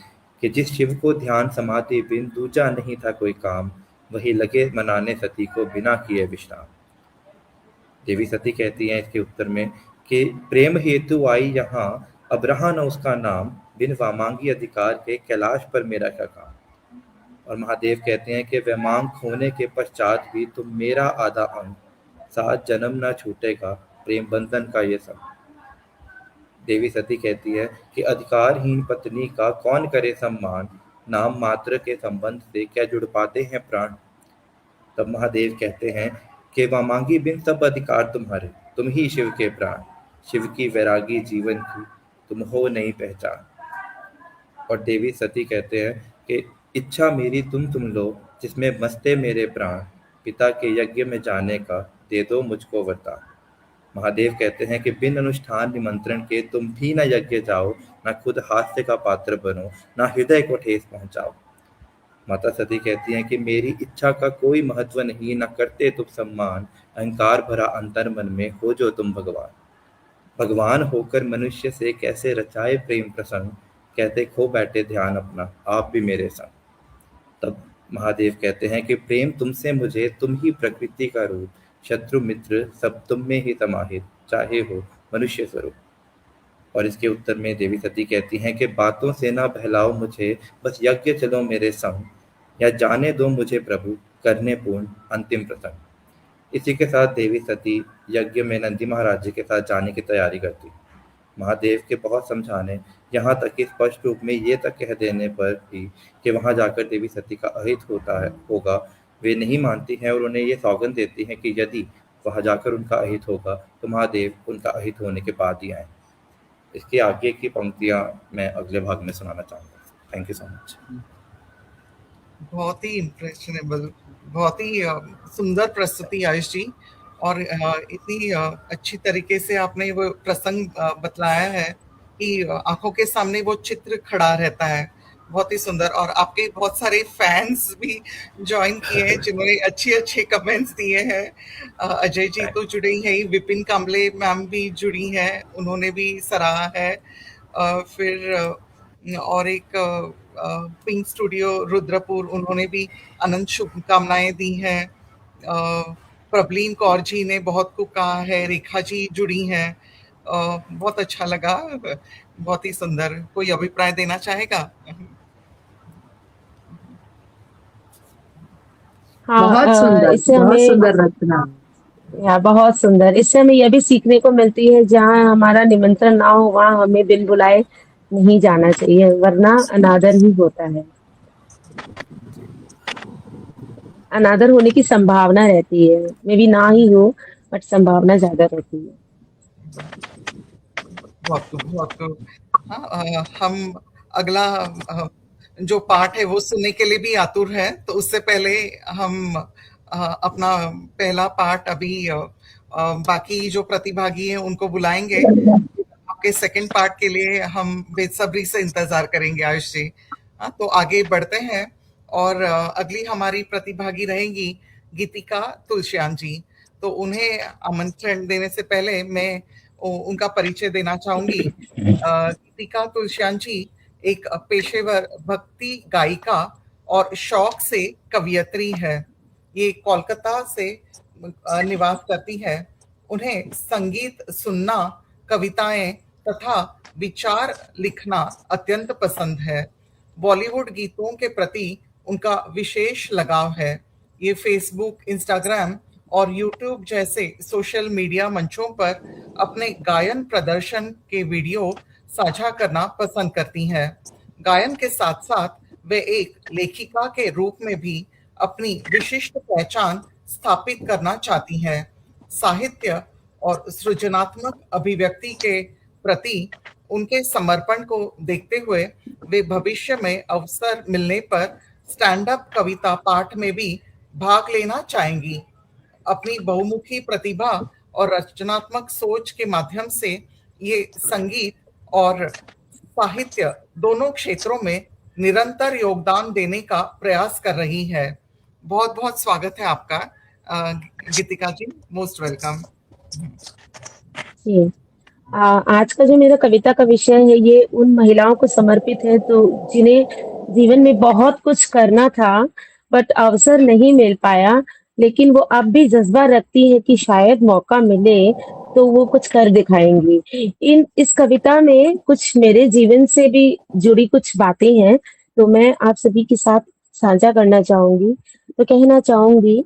कि जिस शिव को ध्यान समाधि बिन दूजा नहीं था कोई काम, वही लगे मनाने सती को बिना किए विश्राम। देवी सती कहती हैं इसके उत्तर में कि प्रेम हेतु आई यहाँ, अब रहा न उसका नाम, बिन वामांगी अधिकार के कैलाश पर मेरा क्या काम। और महादेव कहते हैं कि वैमांग खोने के पश्चात भी तुम मेरा आधा अंग, सात जन्म ना छूटेगा प्रेम बंधन का ये संग। देवी सती कहती है कि अधिकारहीन पत्नी का कौन करे सम्मान, नाम मात्र के संबंध से क्या जुड़ पाते हैं प्राण। तब महादेव कहते हैं कि वामांगी बिन सब अधिकार तुम्हारे, तुम ही शिव के प्राण, शिव की वैरागी जीवन की तुम हो नहीं पहचान। और देवी सती कहते हैं कि इच्छा मेरी तुम लो, जिसमें मस्ते मेरे प्राण, पिता के यज्ञ में जाने का दे दो मुझको वरदान। महादेव कहते हैं कि बिन अनुष्ठान निमंत्रण के तुम भी न यज्ञ जाओ, ना खुद हास्य का पात्र बनो, ना हृदय को ठेस पहुंचाओ। माता सती कहती हैं कि मेरी इच्छा का कोई महत्व नहीं, न करते तुम सम्मान, अहंकार भरा अंतर मन में हो जो तुम भगवान। भगवान होकर मनुष्य से कैसे रचाए प्रेम प्रसंग, कहते खो बैठे ध्यान अपना आप भी मेरे संग। तब महादेव कहते हैं कि प्रेम तुमसे मुझे, तुम ही प्रकृति का रूप, शत्रु मित्र सब तुम में ही समाहित, चाहे हो मनुष्य स्वरूप। और इसके उत्तर में देवी सती कहती हैं कि बातों से ना बहलाओ मुझे, बस यज्ञ चलो मेरे संग, या जाने दो मुझे प्रभु करने पूर्ण अंतिम प्रसंग। इसी के साथ देवी सती यज्ञ में नंदी महाराज जी के साथ जाने की तैयारी करती। महादेव के बहुत समझाने, यहाँ तक कि स्पष्ट रूप में ये तक कह देने पर भी कि वहाँ जाकर देवी सती का अहित होगा, वे नहीं मानती हैं और उन्हें ये सौगंध देती हैं कि यदि वहाँ जाकर उनका अहित होगा तो महादेव उनका अहित होने के बाद ही आए। इसके आगे की पंक्तियाँ मैं अगले भाग में सुनाना चाहूँगा। Thank you so much. बहुत ही इम्प्रेशनेबल, बहुत ही सुंदर प्रस्तुति आयुष जी, और इतनी अच्छी तरीके से आपने वो प्रसंग बतलाया है कि आंखों के सामने वो चित्र खड़ा रहता है। बहुत ही सुंदर। और आपके बहुत सारे फैंस भी ज्वाइन किए हैं जिन्होंने अच्छे अच्छे कमेंट्स दिए हैं। अजय जी तो जुड़े ही हैं, विपिन कांबले मैम भी जुड़ी हैं, उन्होंने भी सराहा है। फिर और एक पिंक स्टूडियो रुद्रपुर, उन्होंने भी अनंत शुभकामनाएं दी हैं। प्रबलीन कौर जी ने बहुत को कहा है, रेखा जी जुड़ी हैं। बहुत अच्छा लगा, बहुत ही सुंदर। कोई अभिप्राय देना चाहेगा? बहुत सुंदर, इससे बहुत हमें सुंदर रचना। बहुत सुंदर। इससे हमें यह भी सीखने को मिलती है, जहाँ हमारा निमंत्रण ना हो वहाँ हमें बिन बुलाए नहीं जाना चाहिए, वरना अनादर ही होता है। अनादर होने की संभावना रहती है, मे भी ना ही हो, बट संभावना ज्यादा रहती है। बहुत। हाँ, हम अगला जो पार्ट है वो सुनने के लिए भी आतुर है। तो उससे पहले हम अपना पहला पार्ट अभी बाकी जो प्रतिभागी हैं उनको बुलाएंगे। आपके सेकंड पार्ट के लिए हम बेसब्री से इंतजार करेंगे आयुष जी। हाँ, तो आगे बढ़ते हैं। और अगली हमारी प्रतिभागी रहेंगी गीतिका तुलसियान जी। तो उन्हें आमंत्रण देने से पहले मैं उनका परिचय देना चाहूंगी। गीतिका तुलसियान जी एक पेशेवर भक्ति गायिका और शौक से कवियत्री है। ये कोलकाता से निवास करती है। उन्हें संगीत सुनना, कविताएं तथा विचार लिखना अत्यंत पसंद है। बॉलीवुड गीतों के प्रति उनका विशेष लगाव है। ये फेसबुक, इंस्टाग्राम और यूट्यूब जैसे सोशल मीडिया मंचों पर अपने गायन प्रदर्शन के वीडियो साझा करना पसंद करती हैं। गायन के साथ साथ वे एक लेखिका के रूप में भी अपनी विशिष्ट पहचान स्थापित करना चाहती हैं। साहित्य और सृजनात्मक अभिव्यक्ति के प्रति उनके समर्पण को देखते हुए वे भविष्य में अवसर मिलने पर स्टैंड अप कविता पाठ में भी भाग लेना चाहेंगी। अपनी बहुमुखी प्रतिभा और रचनात्मक सोच के माध्यम से ये संगीत और साहित्य दोनों क्षेत्रों में निरंतर योगदान देने का प्रयास कर रही है। बहुत बहुत स्वागत है आपका गीतिका जी, मोस्ट वेलकम। आज का जो मेरा कविता का विषय है ये उन महिलाओं को समर्पित है तो जिन्हें जीवन में बहुत कुछ करना था बट अवसर नहीं मिल पाया, लेकिन वो अब भी जज्बा रखती है कि शायद मौका मिले तो वो कुछ कर दिखाएंगी। इस कविता में कुछ मेरे जीवन से भी जुड़ी कुछ बातें हैं, तो मैं आप सभी के साथ साझा करना चाहूंगी। तो कहना चाहूंगी,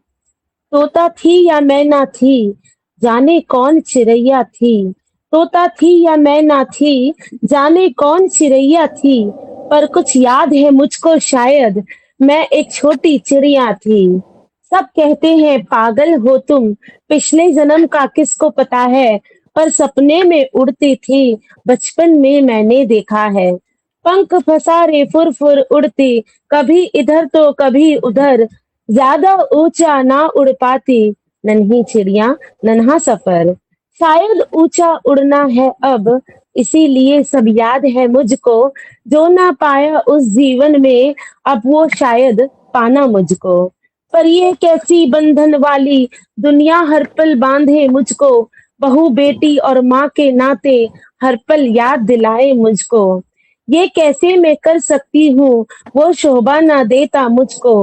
तोता थी या मैना थी, जाने कौन चिड़ैया थी। तोता थी या मैना थी, जाने कौन चिड़ैया थी। पर कुछ याद है मुझको शायद, मैं एक छोटी चिड़िया थी। सब कहते हैं पागल हो तुम, पिछले जन्म का किसको पता है। पर सपने में उड़ती थी, बचपन में मैंने देखा है। पंख पसारे फुर फुर उड़ती, कभी इधर तो कभी उधर। ज्यादा ऊंचा ना उड़ पाती, नन्ही चिड़िया नन्हा सफर। शायद ऊंचा उड़ना है अब, इसीलिए सब याद है मुझको। जो ना पाया उस जीवन में, अब वो शायद पाना मुझको। पर ये कैसी बंधन वाली दुनिया हर पल बांधे मुझको। बहू बेटी और माँ के नाते हर पल याद दिलाए मुझको। ये कैसे मैं कर सकती हूँ, वो शोभा ना देता मुझको।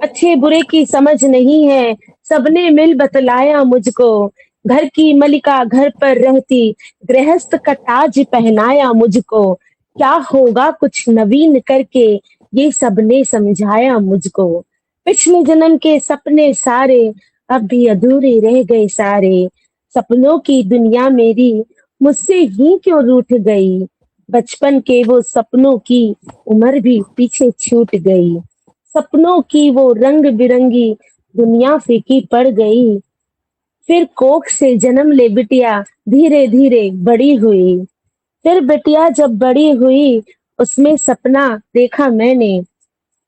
अच्छे बुरे की समझ नहीं है, सबने मिल बतलाया मुझको। घर की मलिका घर पर रहती, गृहस्थ का ताज पहनाया मुझको। क्या होगा कुछ नवीन करके, ये सबने समझाया मुझको। पिछले जन्म के सपने सारे, अब भी अधूरे रह गए सारे। सपनों की दुनिया मेरी, मुझसे ही क्यों रूठ गई। बचपन के वो सपनों की उम्र भी पीछे छूट गई। सपनों की वो रंग बिरंगी दुनिया फीकी पड़ गई। फिर कोख से जन्म ले बिटिया, धीरे धीरे बड़ी हुई। फिर बिटिया जब बड़ी हुई, उसमें सपना देखा मैंने।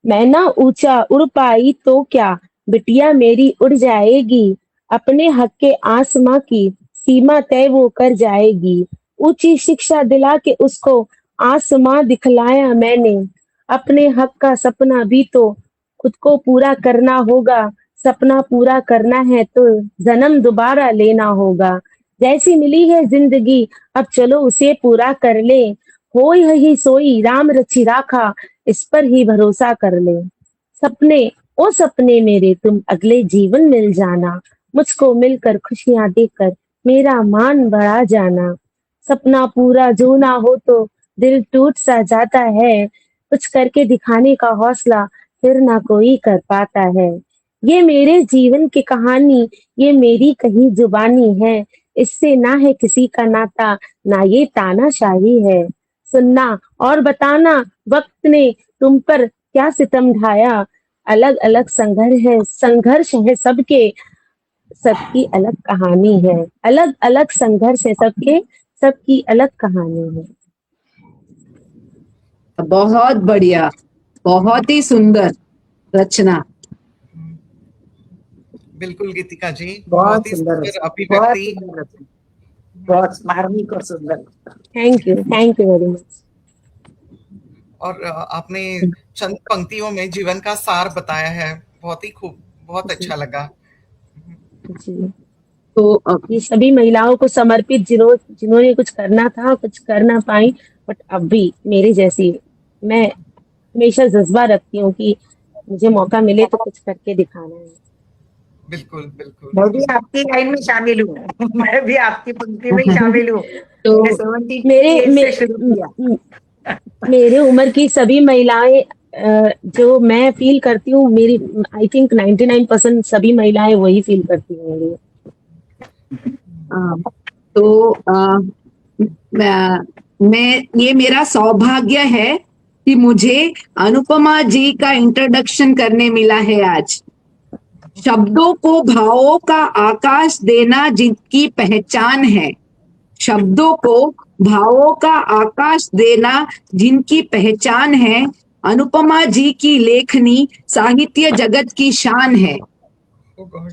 मैं ना ऊंचा उड़ पाई तो क्या, बिटिया मेरी उड़ जाएगी। अपने हक के आसमां की सीमा तय वो कर जाएगी। ऊंची शिक्षा दिला के उसको आसमां दिखलाया मैंने। अपने हक का सपना भी तो खुद को पूरा करना होगा। सपना पूरा करना है तो जन्म दोबारा लेना होगा। जैसी मिली है जिंदगी, अब चलो उसे पूरा कर ले। होई ही सोई राम रचि राखा, इस पर ही भरोसा कर ले। सपने, ओ सपने मेरे, तुम अगले जीवन मिल जाना। मुझको मिलकर खुशियां देकर मेरा मान बढ़ा जाना। सपना पूरा जो ना हो तो दिल टूट सा जाता है। कुछ करके दिखाने का हौसला फिर ना कोई कर पाता है। ये मेरे जीवन की कहानी, ये मेरी कही जुबानी है। इससे ना है किसी का नाता, ना ये तानाशाही है। सुनना और बताना, वक्त ने तुम पर क्या सितम ढाया। अलग अलग संघर्ष है सबके, सबकी अलग कहानी है। अलग अलग संघर्ष है सबके, सबकी अलग कहानी है। बहुत बढ़िया, बहुत ही सुंदर रचना। बिल्कुल गीतिका जी, बहुत बहुत ही सुंदर सुंदर रचना, बहुत अभिव्यक्ति। सुंदर रचना, बहुत मार्मिक और सुंदर। Thank you very much. और आपने चंद पंक्तियों में जीवन का सार बताया है, बहुत ही खूब, बहुत जी अच्छा लगा। जी। तो ये सभी महिलाओं को समर्पित, जिन्होंने कुछ करना था, कुछ कर ना पाई, बट अब भी मेरे जैसी, मैं हमेशा जज्बा रखती हूँ कि मुझे मौका मिले तो कुछ करके दिखाना है। बिल्कुल बिल्कुल। मैं भी आपकी लाइन में शामिल हूँ। मैं भी आपकी पंक्ति में ही शामिल हूँ। तो मैंने 70 मेरे एज मे, से शुरू किया। मेरे उम्र की सभी महिलाएं, जो मैं फील करती हूँ, मेरी आई थिंक 99% सभी महिलाएं वही फील करती होंगी। तो मैं ये मेरा सौभाग्य है कि मुझे अनुपमा जी का इंट्रोडक्शन करने मिला है आज। शब्दों को भावों का आकाश देना जिनकी पहचान है। शब्दों को भावों का आकाश देना जिनकी पहचान है। अनुपमा जी की लेखनी साहित्य जगत की शान है। Oh God.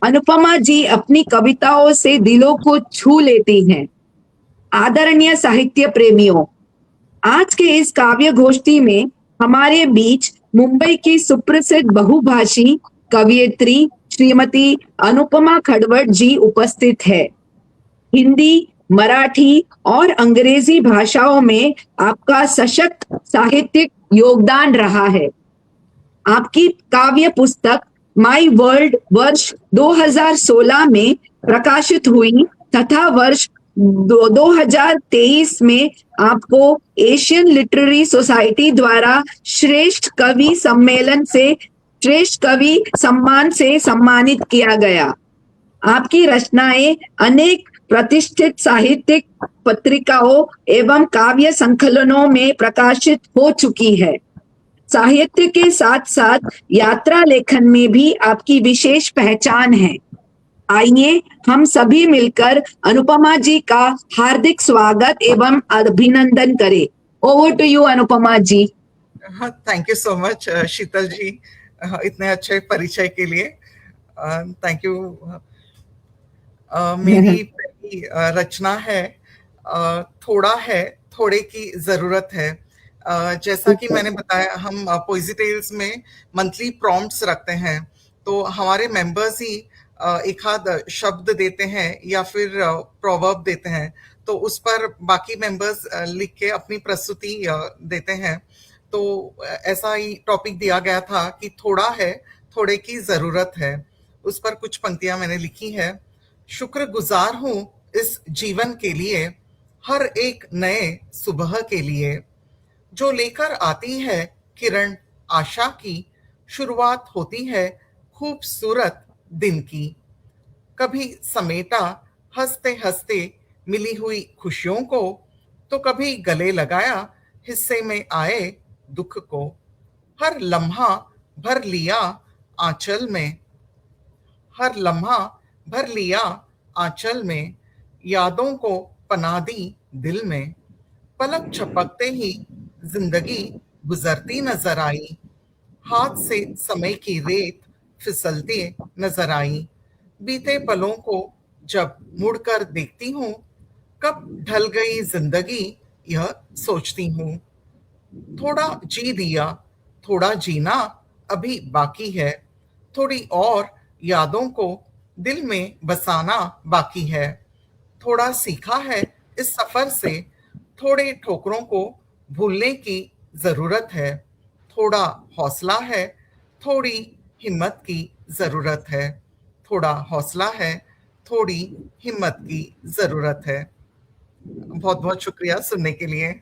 अनुपमा जी अपनी कविताओं से दिलों को छू लेती हैं। आदरणीय साहित्य प्रेमियों, आज के इस काव्य गोष्ठी में हमारे बीच मुंबई की सुप्रसिद्ध बहुभाषी कवयित्री श्रीमती अनुपमा खड़वट जी उपस्थित है। हिंदी, मराठी और अंग्रेजी भाषाओं में आपका सशक्त साहित्यिक योगदान रहा है। आपकी काव्य पुस्तक माई वर्ल्ड वर्ष 2016 में प्रकाशित हुई तथा वर्ष 2023 में आपको एशियन लिटरेरी सोसाइटी द्वारा श्रेष्ठ कवि सम्मेलन से श्रेष्ठ कवि सम्मान से सम्मानित किया गया। आपकी रचनाएं अनेक प्रतिष्ठित साहित्यिक पत्रिकाओं एवं काव्य संकलनों में प्रकाशित हो चुकी है। साहित्य के साथ साथ यात्रा लेखन में भी आपकी विशेष पहचान है। आइए हम सभी मिलकर अनुपमा जी का हार्दिक स्वागत एवं अभिनंदन करें। Over to you Anupama ji. Thank you so much Sheetal ji, इतने अच्छे परिचय के लिए थैंक यू। मेरी पहली रचना है थोड़ा है थोड़े की जरूरत है। जैसा कि मैंने बताया, हम पोएजी टेल्स में मंथली प्रॉम्प्ट्स रखते हैं, तो हमारे मेंबर्स ही एक आध शब्द देते हैं या फिर प्रोवर्ब देते हैं, तो उस पर बाकी मेंबर्स लिख के अपनी प्रस्तुति देते हैं। तो ऐसा ही टॉपिक दिया गया था कि थोड़ा है थोड़े की जरूरत है। उस पर कुछ पंक्तियां मैंने लिखी है। शुक्रगुजार हूं इस जीवन के लिए, हर एक नए सुबह के लिए, जो लेकर आती है किरण आशा की, शुरुआत होती है खूबसूरत दिन की। कभी समेटा हंसते हंसते मिली हुई खुशियों को, तो कभी गले लगाया हिस्से में आए दुख को। हर लम्हा भर लिया आंचल में, हर लम्हा भर लिया आंचल में, यादों को पना दी दिल में। पलक झपकते ही जिंदगी गुजरती नजर आई, हाथ से समय की रेत फिसलते नजर आई। बीते पलों को जब मुड़कर देखती हूँ, कब ढल गई जिंदगी यह सोचती हूँ। थोड़ा जी दिया, थोड़ा जीना अभी बाकी है, थोड़ी और यादों को दिल में बसाना बाकी है। थोड़ा सीखा है इस सफर से, थोड़े ठोकरों को भूलने की जरूरत है। थोड़ा हौसला है, थोड़ी हिम्मत की जरूरत है। थोड़ा हौसला है, थोड़ी हिम्मत की जरूरत है। बहुत बहुत शुक्रिया सुनने के लिए।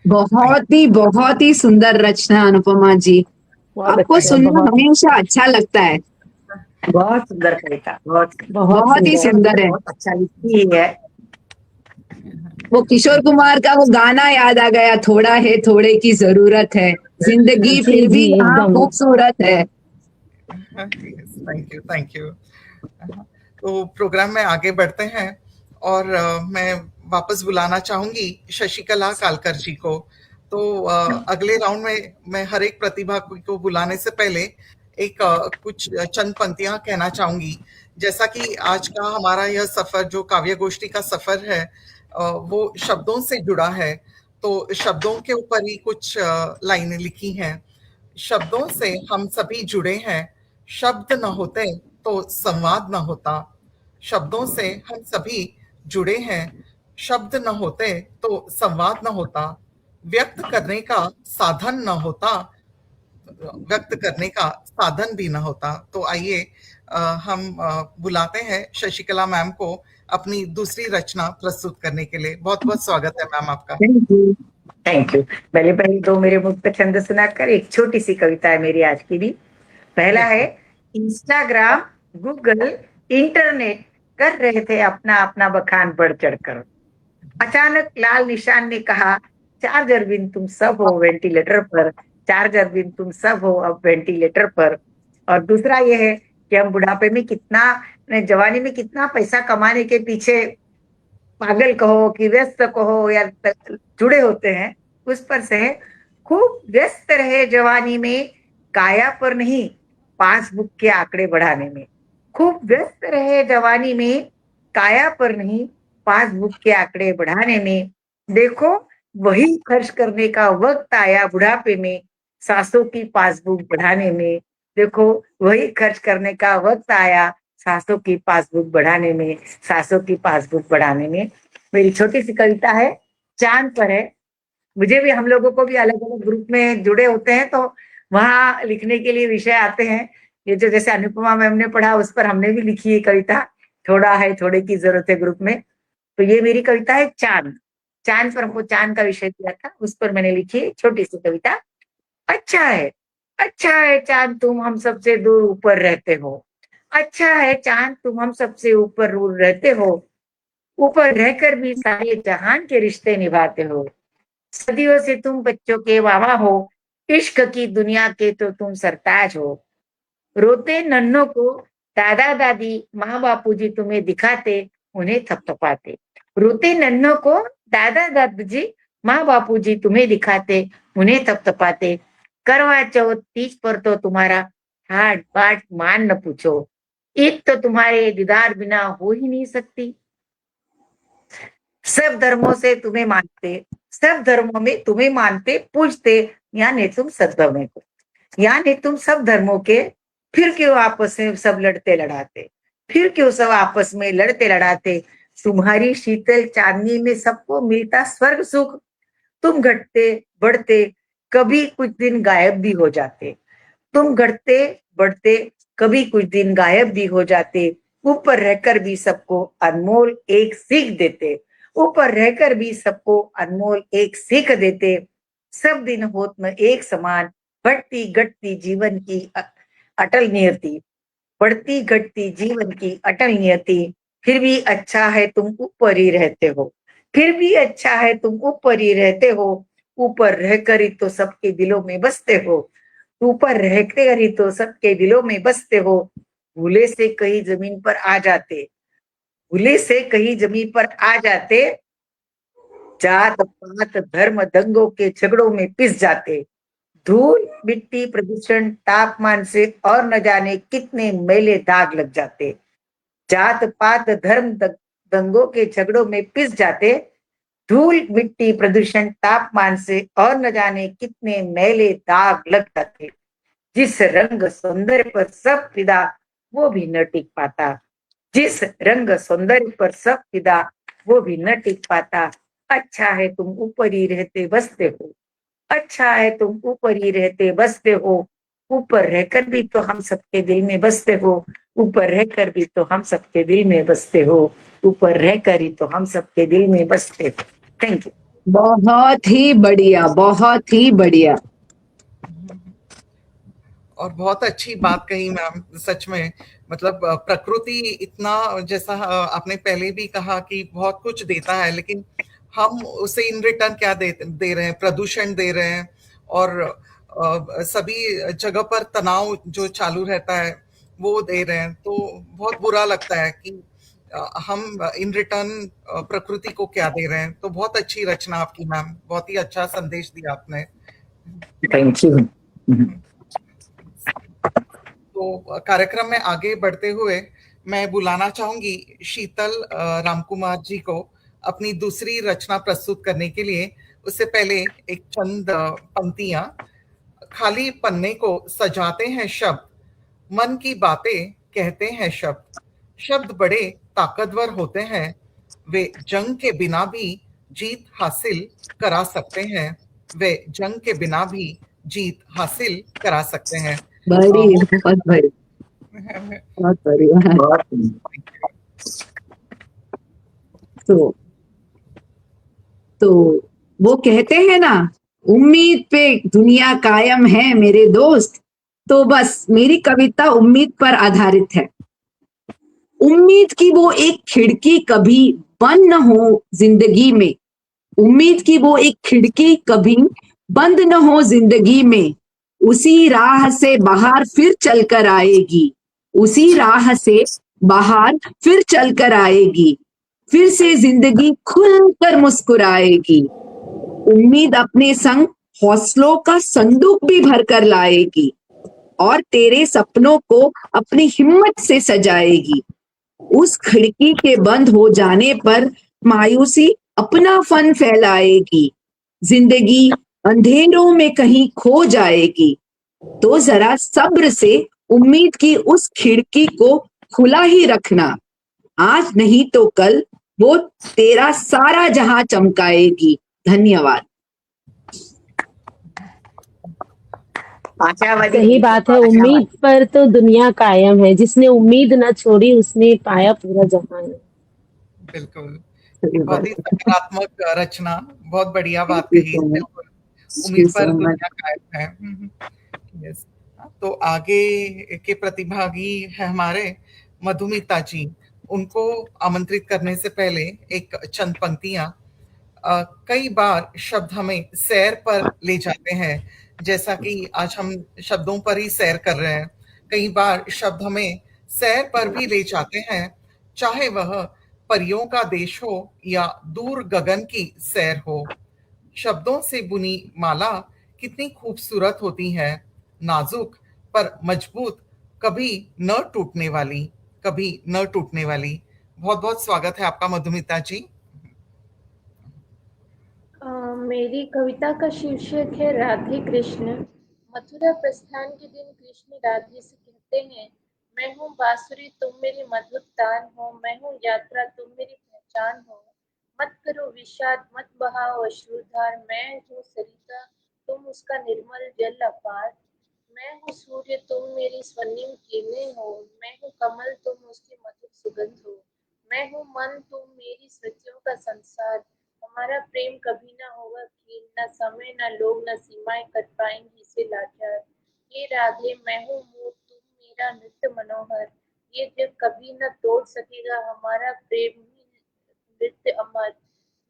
बहुत ही सुंदर रचना अनुपमा जी। आपको सुनना हमेशा अच्छा लगता है। बहुत सुंदर कविता, बहुत ही सुंदर है। बहुत अच्छा लिखी है। वो किशोर कुमार का वो गाना याद आ गया, थोड़ा है थोड़े की जरूरत है, जिंदगी फिर भी यहाँ खूबसूरत है। Thank you. तो प्रोग्राम में आगे बढ़ते हैं और मैं वापस बुलाना चाहूंगी शशिकला कालकर जी को। तो अगले राउंड में मैं हर एक प्रतिभा को बुलाने से पहले एक कुछ चंद पंक्तियां कहना चाहूंगी। जैसा कि आज का हमारा यह सफर, जो काव्य गोष्ठी का सफर है, वो शब्दों से जुड़ा है, तो शब्दों के ऊपर ही कुछ लाइनें लिखी हैं। शब्दों से हम सभी जुड़े हैं, शब्द न होते तो संवाद न होता। शब्दों से हम सभी जुड़े हैं, शब्द न होते तो संवाद न होता। व्यक्त करने का साधन न होता, व्यक्त करने का साधन भी न होता। तो आइए हम बुलाते हैं शशिकला मैम को अपनी दूसरी रचना प्रस्तुत करने के लिए। बहुत बहुत स्वागत है मैम आपका। Thank you. पहले पहले दो मेरे मुख पे छंद सुनाकर एक छोटी सी कविता है मेरी आज की भी। पहला है, इंस्टाग्राम गूगल इंटरनेट कर रहे थे अपना अपना बखान बढ़ चढ़कर। अचानक लाल निशान ने कहा, चार्जर बिन तुम सब हो वेंटिलेटर पर, चार्जर बिन तुम सब हो अब वेंटिलेटर पर। और दूसरा ये है कि हम बुढ़ापे में कितना, जवानी में कितना पैसा कमाने के पीछे पागल कहो कि व्यस्त कहो या जुड़े होते हैं, उस पर से खूब व्यस्त रहे जवानी में, काया पर नहीं पासबुक के आंकड़े बढ़ाने में। खूब व्यस्त रहे जवानी में, काया पर नहीं पासबुक के आंकड़े बढ़ाने में। देखो वही खर्च करने का वक्त आया बुढ़ापे में, सांसों की पासबुक बढ़ाने में। देखो वही खर्च करने का वक्त आया सांसों की पासबुक बढ़ाने में, सांसों की पासबुक बढ़ाने में। मेरी छोटी सी कविता है, चांद पर है। मुझे भी, हम लोगों को भी अलग अलग ग्रुप में जुड़े होते हैं तो वहां लिखने के लिए विषय आते हैं। ये जो जैसे अनुपमा मैम ने पढ़ा, उस पर हमने भी लिखी है कविता, थोड़ा है थोड़े की जरूरत है ग्रुप में। तो ये मेरी कविता है चांद। चांद पर हमको चांद का विषय दिया था, उस पर मैंने लिखी है छोटी सी कविता। अच्छा है चांद तुम हम सबसे दूर ऊपर रहते हो। अच्छा है चांद तुम हम सबसे ऊपर दूर रहते हो। ऊपर रहकर भी सारे जहान के रिश्ते निभाते हो। सदियों से तुम बच्चों के वावा हो। इश्क की दुनिया के तो तुम सरताज हो। रोते नन्हों को दादा दादी माँ बापूजी तुम्हें दिखाते, उन्हें थपथपाते। रोते नन्हों को दादा दादी माँ बापूजी तुम्हें दिखाते, उन्हें थपथपाते। करवा चौथ तीज पर तो तुम्हारा ठाट बाट मान न पूछो। ईद तो तुम्हारे दीदार बिना हो ही नहीं सकती। सब धर्मों से तुम्हें मानते, सब धर्मों में तुम्हें मानते पूजते, यानी तुम सद्भावना को, यानी तुम सब धर्मों के, फिर क्यों आपस में सब लड़ते लड़ाते, फिर क्यों सब आपस में लड़ते लड़ाते। तुम्हारी शीतल चांदनी में सबको मिलता स्वर्ग सुख। तुम घटते बढ़ते कभी कुछ दिन गायब भी हो जाते। तुम घटते बढ़ते कभी कुछ दिन गायब भी हो जाते। ऊपर रहकर भी सबको अनमोल एक सीख देते। ऊपर रहकर भी सबको अनमोल एक सीख देते। सब दिन होत न एक समान, बढ़ती घटती जीवन की अटल नियति। बढ़ती घटती जीवन की अटल नियति। फिर भी अच्छा है तुम ऊपर ही रहते हो। फिर भी अच्छा है तुम ऊपर ही रहते हो। ऊपर रहकर ही तो सबके दिलों में बसते हो। ऊपर रहकर ही तो सबके दिलों में बसते हो। भूले से कहीं जमीन पर आ जाते, भूले से कहीं जमीन पर आ जाते। जात पात धर्म दंगों के झगड़ों में पिस जाते। धूल मिट्टी प्रदूषण तापमान से और न जाने कितने मैले दाग लग जाते। जात पात धर्म दंगों के झगड़ों में पिस जाते। धूल मिट्टी प्रदूषण तापमान से और न जाने कितने मैले दाग लग जाते। जिस रंग सौंदर्य पर सब फिदा, वो भी न टिक पाता। जिस रंग सौंदर्य पर सब फिदा, वो भी न टिक पाता। अच्छा है तुम ऊपर ही रहते बसते हो। अच्छा है तुम ऊपर ही रहते बसते हो। ऊपर रहकर भी तो हम सबके दिल में बसते हो। ऊपर रहकर भी तो हम सबके दिल में बसते हो। ऊपर रहकर ही तो हम सबके दिल में बसते हो। Thank you. बहुत ही बढ़िया, बहुत ही बढ़िया। और बहुत अच्छी बात कही मैम, सच में। मतलब प्रकृति इतना, जैसा आपने पहले भी कहा कि बहुत कुछ देता है, लेकिन हम उसे इन रिटर्न क्या दे रहे हैं? प्रदूषण दे रहे हैं। और सभी जगह पर तनाव जो चालू रहता है वो दे रहे हैं। तो बहुत बुरा लगता है कि हम इन रिटर्न प्रकृति को क्या दे रहे हैं। तो बहुत अच्छी रचना आपकी मैम, बहुत ही अच्छा संदेश दिया आपने। Thank you. तो कार्यक्रम में आगे बढ़ते हुए मैं बुलाना चाहूंगी शीतल रामकुमार जी को अपनी दूसरी रचना प्रस्तुत करने के लिए। उससे पहले एक चंद पंक्तियां। खाली पन्ने को सजाते हैं शब्द, मन की बातें कहते हैं शब्द। शब्द बड़े ताकतवर होते हैं, वे जंग के बिना भी जीत हासिल करा सकते हैं। वे जंग के बिना भी जीत हासिल करा सकते हैं। बड़ी, बहुत बड़ी, बहुत बढ़िया। तो वो कहते हैं ना, उम्मीद पे दुनिया कायम है मेरे दोस्त। तो बस मेरी कविता उम्मीद पर आधारित है। उम्मीद की वो एक खिड़की कभी बंद न हो जिंदगी में। उम्मीद की वो एक खिड़की कभी बंद न हो जिंदगी में। उसी राह से बाहर फिर चलकर आएगी। उसी राह से बाहर फिर चलकर आएगी। फिर से जिंदगी खुलकर मुस्कुराएगी। उम्मीद अपने संग हौसलों का संदूक भी भर कर लाएगी और तेरे सपनों को अपनी हिम्मत से सजाएगी। उस खिड़की के बंद हो जाने पर मायूसी अपना फन फैलाएगी। जिंदगी अंधेरों में कहीं खो जाएगी। तो जरा सब्र से उम्मीद की उस खिड़की को खुला ही रखना। आज नहीं तो कल वो तेरा सारा जहां चमकाएगी। धन्यवाद। सही बात है, उम्मीद पर तो दुनिया कायम है। जिसने उम्मीद न छोड़ी उसने पाया पूरा जहान। बिल्कुल। बहुत ही सकारात्मक रचना, बहुत बढ़िया बात Thank you कही so इसने much. और Thank उम्मीद you पर so much. दुनिया कायम है। यस। तो आगे के प्रतिभागी है हमारे मधुमिता जी। उनको आमंत्रित करने से पहले एक चंद पंक्तियां। कई बार शब्द हमें सैर पर ले जाते हैं, जैसा कि आज हम शब्दों पर ही सैर कर रहे हैं। कई बार शब्द हमें सैर पर भी ले जाते हैं, चाहे वह परियों का देश हो या दूर गगन की सैर हो। शब्दों से बुनी माला कितनी खूबसूरत होती है, नाजुक पर मजबूत, कभी न टूटने वाली, कभी न टूटने वाली। बहुत बहुत स्वागत है आपका मधुमिता जी। मेरी कविता का शीर्षक है राधे कृष्ण। मथुरा प्रस्थान के दिन कृष्ण राधे से कहते हैं, मैं हूँ बांसुरी तुम मेरी मधुर तान हो, मैं हूँ यात्रा तुम मेरी पहचान हो। मत करो विषाद मत बहाओ अश्रुधार, मैं हूँ सरिता तुम उसका निर्मल जल अपार। मैं हूँ सूर्य तुम मेरी स्वर्णिम किरणें हो, मैं हूँ कमल तुम उसकी मधुर सुगंध हो। मैं हूँ मन तुम मेरी स्मृतियों का संसार, हमारा प्रेम कभी ना होगा क्षीण, न समय न लोग न सीमाएं कर पाएंगी इसे लाचार। ये राधे मैं हूँ मोर तुम मेरा नृत्य मनोहर, ये जग कभी न तोड़ सकेगा हमारा प्रेम ही नृत्य अमर।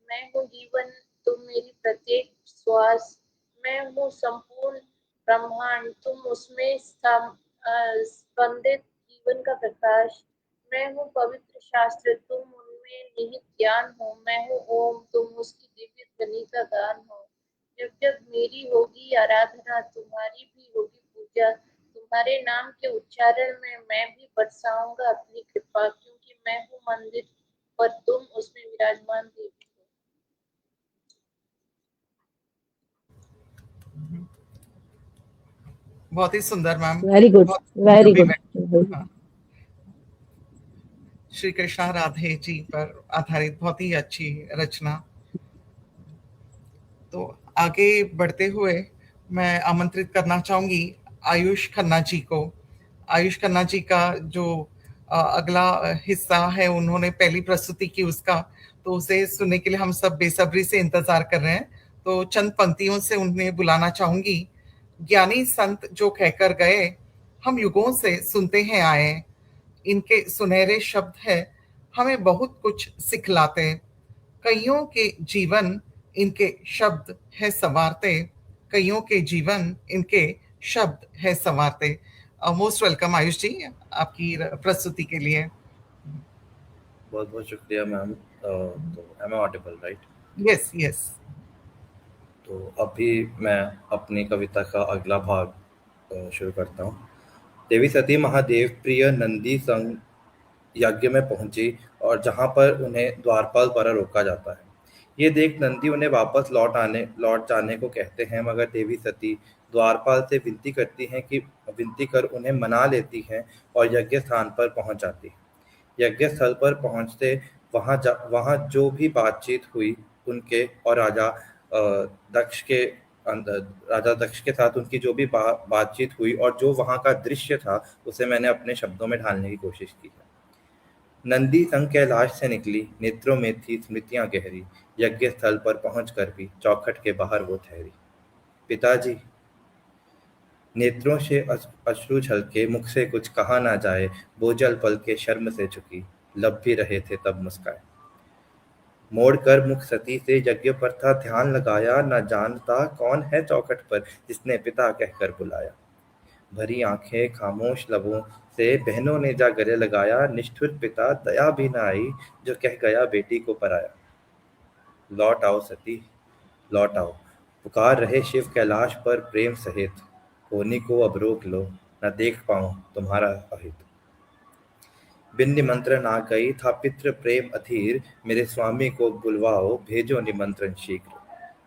मैं हूँ जीवन तुम मेरी प्रत्येक श्वास, मैं हूँ संपूर्ण ब्रह्मांड तुम उसमें स्पंदित जीवन का प्रकाश। मैं हूँ पवित्र शास्त्र तुम उनमें निहित ज्ञान हो, मैं हूँ ओम तुम उसकी दिव्य ध्वनि का गान हो। जब जब मेरी होगी आराधना तुम्हारी भी होगी पूजा, तुम्हारे नाम के उच्चारण में मैं भी बरसाऊंगा अपनी कृपा, क्योंकि मैं हूँ मंदिर पर तुम उसमें विराजमान देवी हो। बहुत ही सुंदर मैम। वेरी गुड, बहुत वेरी गुड। अभिव्यक्ति। हाँ, श्री कृष्णा राधे जी पर आधारित बहुत ही अच्छी रचना। तो आगे बढ़ते हुए मैं आमंत्रित करना चाहूंगी आयुष खन्ना जी को। आयुष खन्ना जी का जो अगला हिस्सा है, उन्होंने पहली प्रस्तुति की उसका, तो उसे सुनने के लिए हम सब बेसब्री से इंतजार कर रहे हैं। तो चंद पंक्तियों से उन्हें बुलाना चाहूंगी। ज्ञानी संत जो कहकर गए, हम युगों से सुनते हैं आए, इनके सुनहरे शब्द है हमें बहुत कुछ सिखलाते। कईयों के जीवन इनके शब्द है संवारते, कईयों के जीवन इनके शब्द है संवारते। मोस्ट वेलकम आयुष जी आपकी प्रस्तुति के लिए। बहुत बहुत शुक्रिया मैम। तो am I audible right? Yes yes. तो अभी मैं अपनी कविता का अगला भाग शुरू करता हूँ। देवी सती महादेव प्रिय नंदी संग यज्ञ में पहुंची और जहां पर उन्हें द्वारपाल द्वारा रोका जाता है। ये देख नंदी उन्हें वापस लौट जाने को कहते हैं, मगर देवी सती द्वारपाल से विनती कर उन्हें मना लेती हैं और यज्ञ स्थान पर पहुंच जाती है। यज्ञ स्थल पर पहुंचते वहां जो भी बातचीत हुई उनके और दक्ष के राजा दक्ष के साथ उनकी जो भी बातचीत हुई और जो वहां का दृश्य था, उसे मैंने अपने शब्दों में ढालने की कोशिश की है। नंदी संग कैलाश से निकली, नेत्रों में थी स्मृतियां गहरी, यज्ञ स्थल पर पहुंचकर भी चौखट के बाहर वो ठहरी। पिताजी, नेत्रों से अश्रु झलके, मुख से कुछ कहा ना जाए, बोझल पल के शर्म से झुकी, लब भी रहे थे तब मुस्काए। मोड़ कर मुख सती से यज्ञ पर था ध्यान लगाया, न जानता कौन है चौखट पर जिसने पिता कहकर बुलाया। भरी आंखें खामोश लबों से बहनों ने जा गले लगाया, निष्ठुर पिता दया भी न आई जो कह गया बेटी को पराया। लौट आओ सती, लौट आओ, पुकार रहे शिव कैलाश पर प्रेम सहित, होनी को अब रोक लो, न देख पाऊं तुम्हारा अहित। बिन निमंत्रण आ गई था पितृ प्रेम अधीर, मेरे स्वामी को बुलवाओ भेजो निमंत्रण शीघ्र।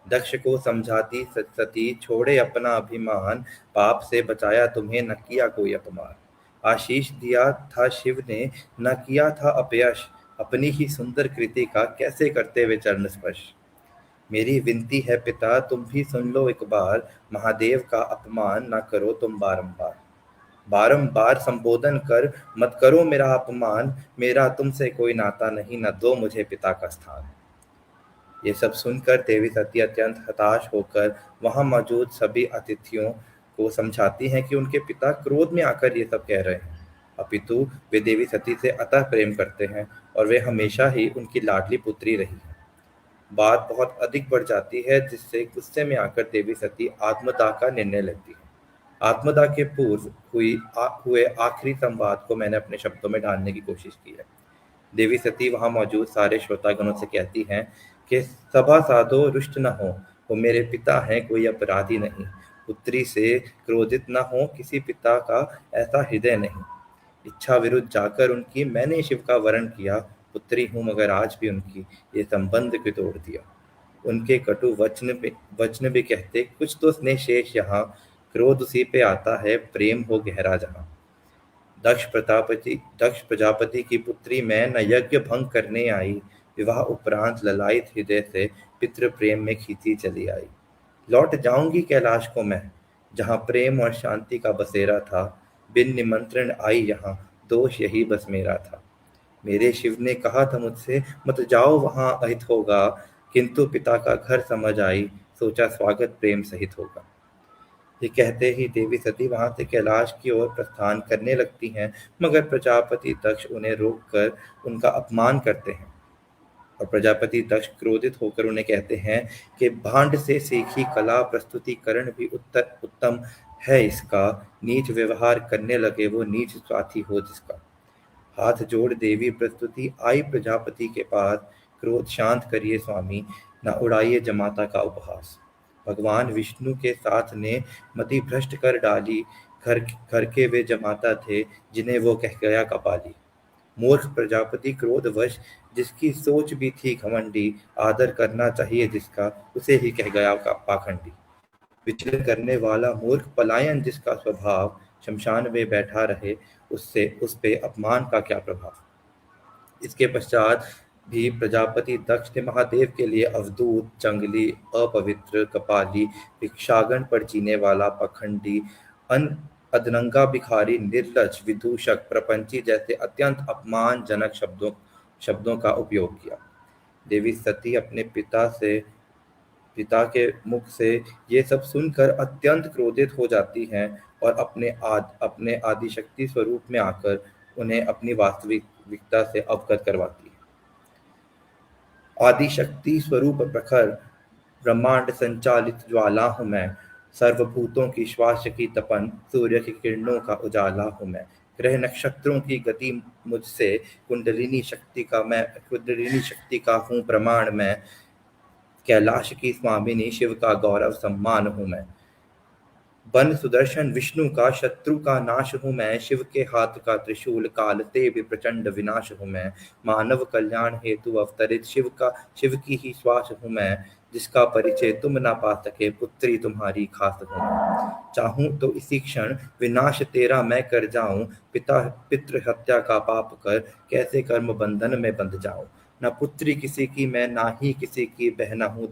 दक्ष को समझाती सती छोड़े अपना अभिमान, पाप से बचाया तुम्हें न किया कोई अपमान। आशीष दिया था शिव ने न किया था अपयश, अपनी ही सुंदर कृति का कैसे करते वे चरण स्पर्श। मेरी विनती है पिता तुम भी सुन लो एक बार, महादेव का अपमान न करो तुम बारंबार। बारंबार संबोधन मत करो मेरा अपमान, मेरा तुमसे कोई नाता नहीं, न दो मुझे पिता का स्थान। ये सब सुनकर देवी सती अत्यंत हताश होकर वहां मौजूद सभी अतिथियों को समझाती हैं कि उनके पिता क्रोध में आकर ये सब कह रहे हैं, अपितु वे देवी सती से अतः प्रेम करते हैं और वे हमेशा ही उनकी लाडली पुत्री रही है। बात बहुत अधिक बढ़ जाती है, जिससे गुस्से में आकर देवी सती आत्मदाह का निर्णय लेती है। आत्मदाह के पूर्व हुए आखिरी संवाद को मैंने अपने शब्दों में ढालने की कोशिश की है। देवी सती वहां मौजूद सारे श्रोतागणों से कहती हैं कि सभा साधो रुष्ट न हो, वो मेरे पिता हैं, कोई अपराधी नहीं। पुत्री से क्रोधित न हो, किसी पिता का ऐसा हृदय नहीं। इच्छा विरुद्ध जाकर उनकी मैंने शिव का वरण किया, पुत्री हूं मगर आज भी उनकी ये संबंध क्यों तोड़ दिया। उनके कटु वचन भी कहते, कुछ तो स्नेह शेष यहाँ, क्रोध उसी पे आता है, प्रेम हो गहरा जहां। दक्ष प्रजापति की पुत्री मैं न यज्ञ भंग करने आई, विवाह उपरांत ललायत हृदय से पितृ प्रेम में खींची चली आई। लौट जाऊंगी कैलाश को मैं, जहाँ प्रेम और शांति का बसेरा था, बिन निमंत्रण आई यहाँ, दोष यही बस मेरा था। मेरे शिव ने कहा था मुझसे, मत जाओ वहां अहित होगा, किंतु पिता का घर समझ आई, सोचा स्वागत प्रेम सहित होगा। ये कहते ही देवी सती वहां से कैलाश की ओर प्रस्थान करने लगती हैं, मगर प्रजापति दक्ष उन्हें रोककर उनका अपमान करते हैं और प्रजापति दक्ष क्रोधित होकर उन्हें कहते हैं कि भांड से सीखी कला प्रस्तुतिकरण भी उत्तम है इसका, नीच व्यवहार करने लगे वो नीच स्वार्थी हो जिसका। हाथ जोड़ देवी प्रस्तुति आई प्रजापति के पास, क्रोध शांत करिए स्वामी, न उड़ाइए जमाता का उपहास। भगवान विष्णु के साथ ने मति भ्रष्ट कर डाली, घर के वे जमाता थे जिन्हें वो कह गया कपाली। मूर्ख प्रजापति क्रोधवश, जिसकी सोच भी थी घमंडी, आदर करना चाहिए जिसका, उसे ही कह गया पाखंडी। विचलन करने वाला मूर्ख पलायन जिसका स्वभाव, शमशान में बैठा रहे उस पे अपमान का क्या प्रभाव। इसके पश्चात भी प्रजापति दक्ष ने महादेव के लिए अवधूत, जंगली, अपवित्र, कपाली, भिक्षागण पर जीने वाला, पखंडी, अधनंगा, भिखारी, निर्लज, विदूषक, प्रपंची जैसे अत्यंत अपमानजनक शब्दों का उपयोग किया। देवी सती अपने पिता के मुख से ये सब सुनकर अत्यंत क्रोधित हो जाती हैं और अपने आदिशक्ति स्वरूप में आकर उन्हें अपनी वास्तविकता से अवगत करवाती है। आदिशक्ति स्वरूप प्रखर, ब्रह्मांड संचालित ज्वाला हूं मैं, सर्वभूतों की श्वास की तपन, सूर्य की किरणों का उजाला हूं मैं। ग्रह नक्षत्रों की गति मुझसे, कुंडलिनी शक्ति का हूं प्रमाण मैं। कैलाश की स्वामिनी, शिव का गौरव सम्मान हूं मैं। बन सुदर्शन विष्णु का, शत्रु का नाश हूं मैं। शिव के हाथ का त्रिशूल, काल से भी प्रचंड विनाश हूं मैं। मानव कल्याण हेतु अवतरित शिव की ही श्वास हूं मैं। जिसका परिचय तुम ना पा सके, पुत्री तुम्हारी खास हूं मैं। चाहूं तो इसी क्षण विनाश तेरा मैं कर जाऊं, पितृ हत्या का पाप कर कैसे कर्म बंधन में बंध जाऊं। न पुत्री किसी की मैं, ना ही किसी की बहना हूं।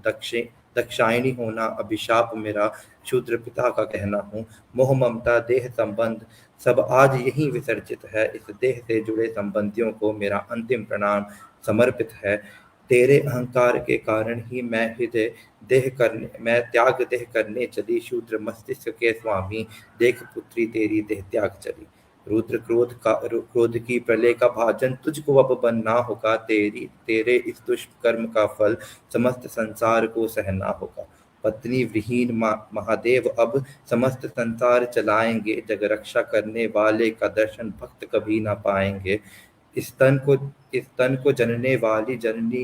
दक्षायणी होना अभिशाप मेरा, शूद्र पिता का कहना हूँ। मोह ममता देह संबंध सब आज यही विसर्जित है। इस देह से जुड़े संबंधियों को मेरा अंतिम प्रणाम समर्पित है। तेरे अहंकार के कारण ही मैं त्याग देह करने चली। शूद्र मस्तिष्क के स्वामी, देख पुत्री तेरी देह त्याग चली। रुद्र क्रोध की प्रलय का भाजन तुझको अब बनना होगा। तेरे इस दुष्कर्म का फल समस्त संसार को सहना होगा। पत्नी विहीन महादेव अब समस्त संसार चलाएंगे। जग रक्षा करने वाले का दर्शन भक्त कभी ना पाएंगे। इस तन को जनने वाली जननी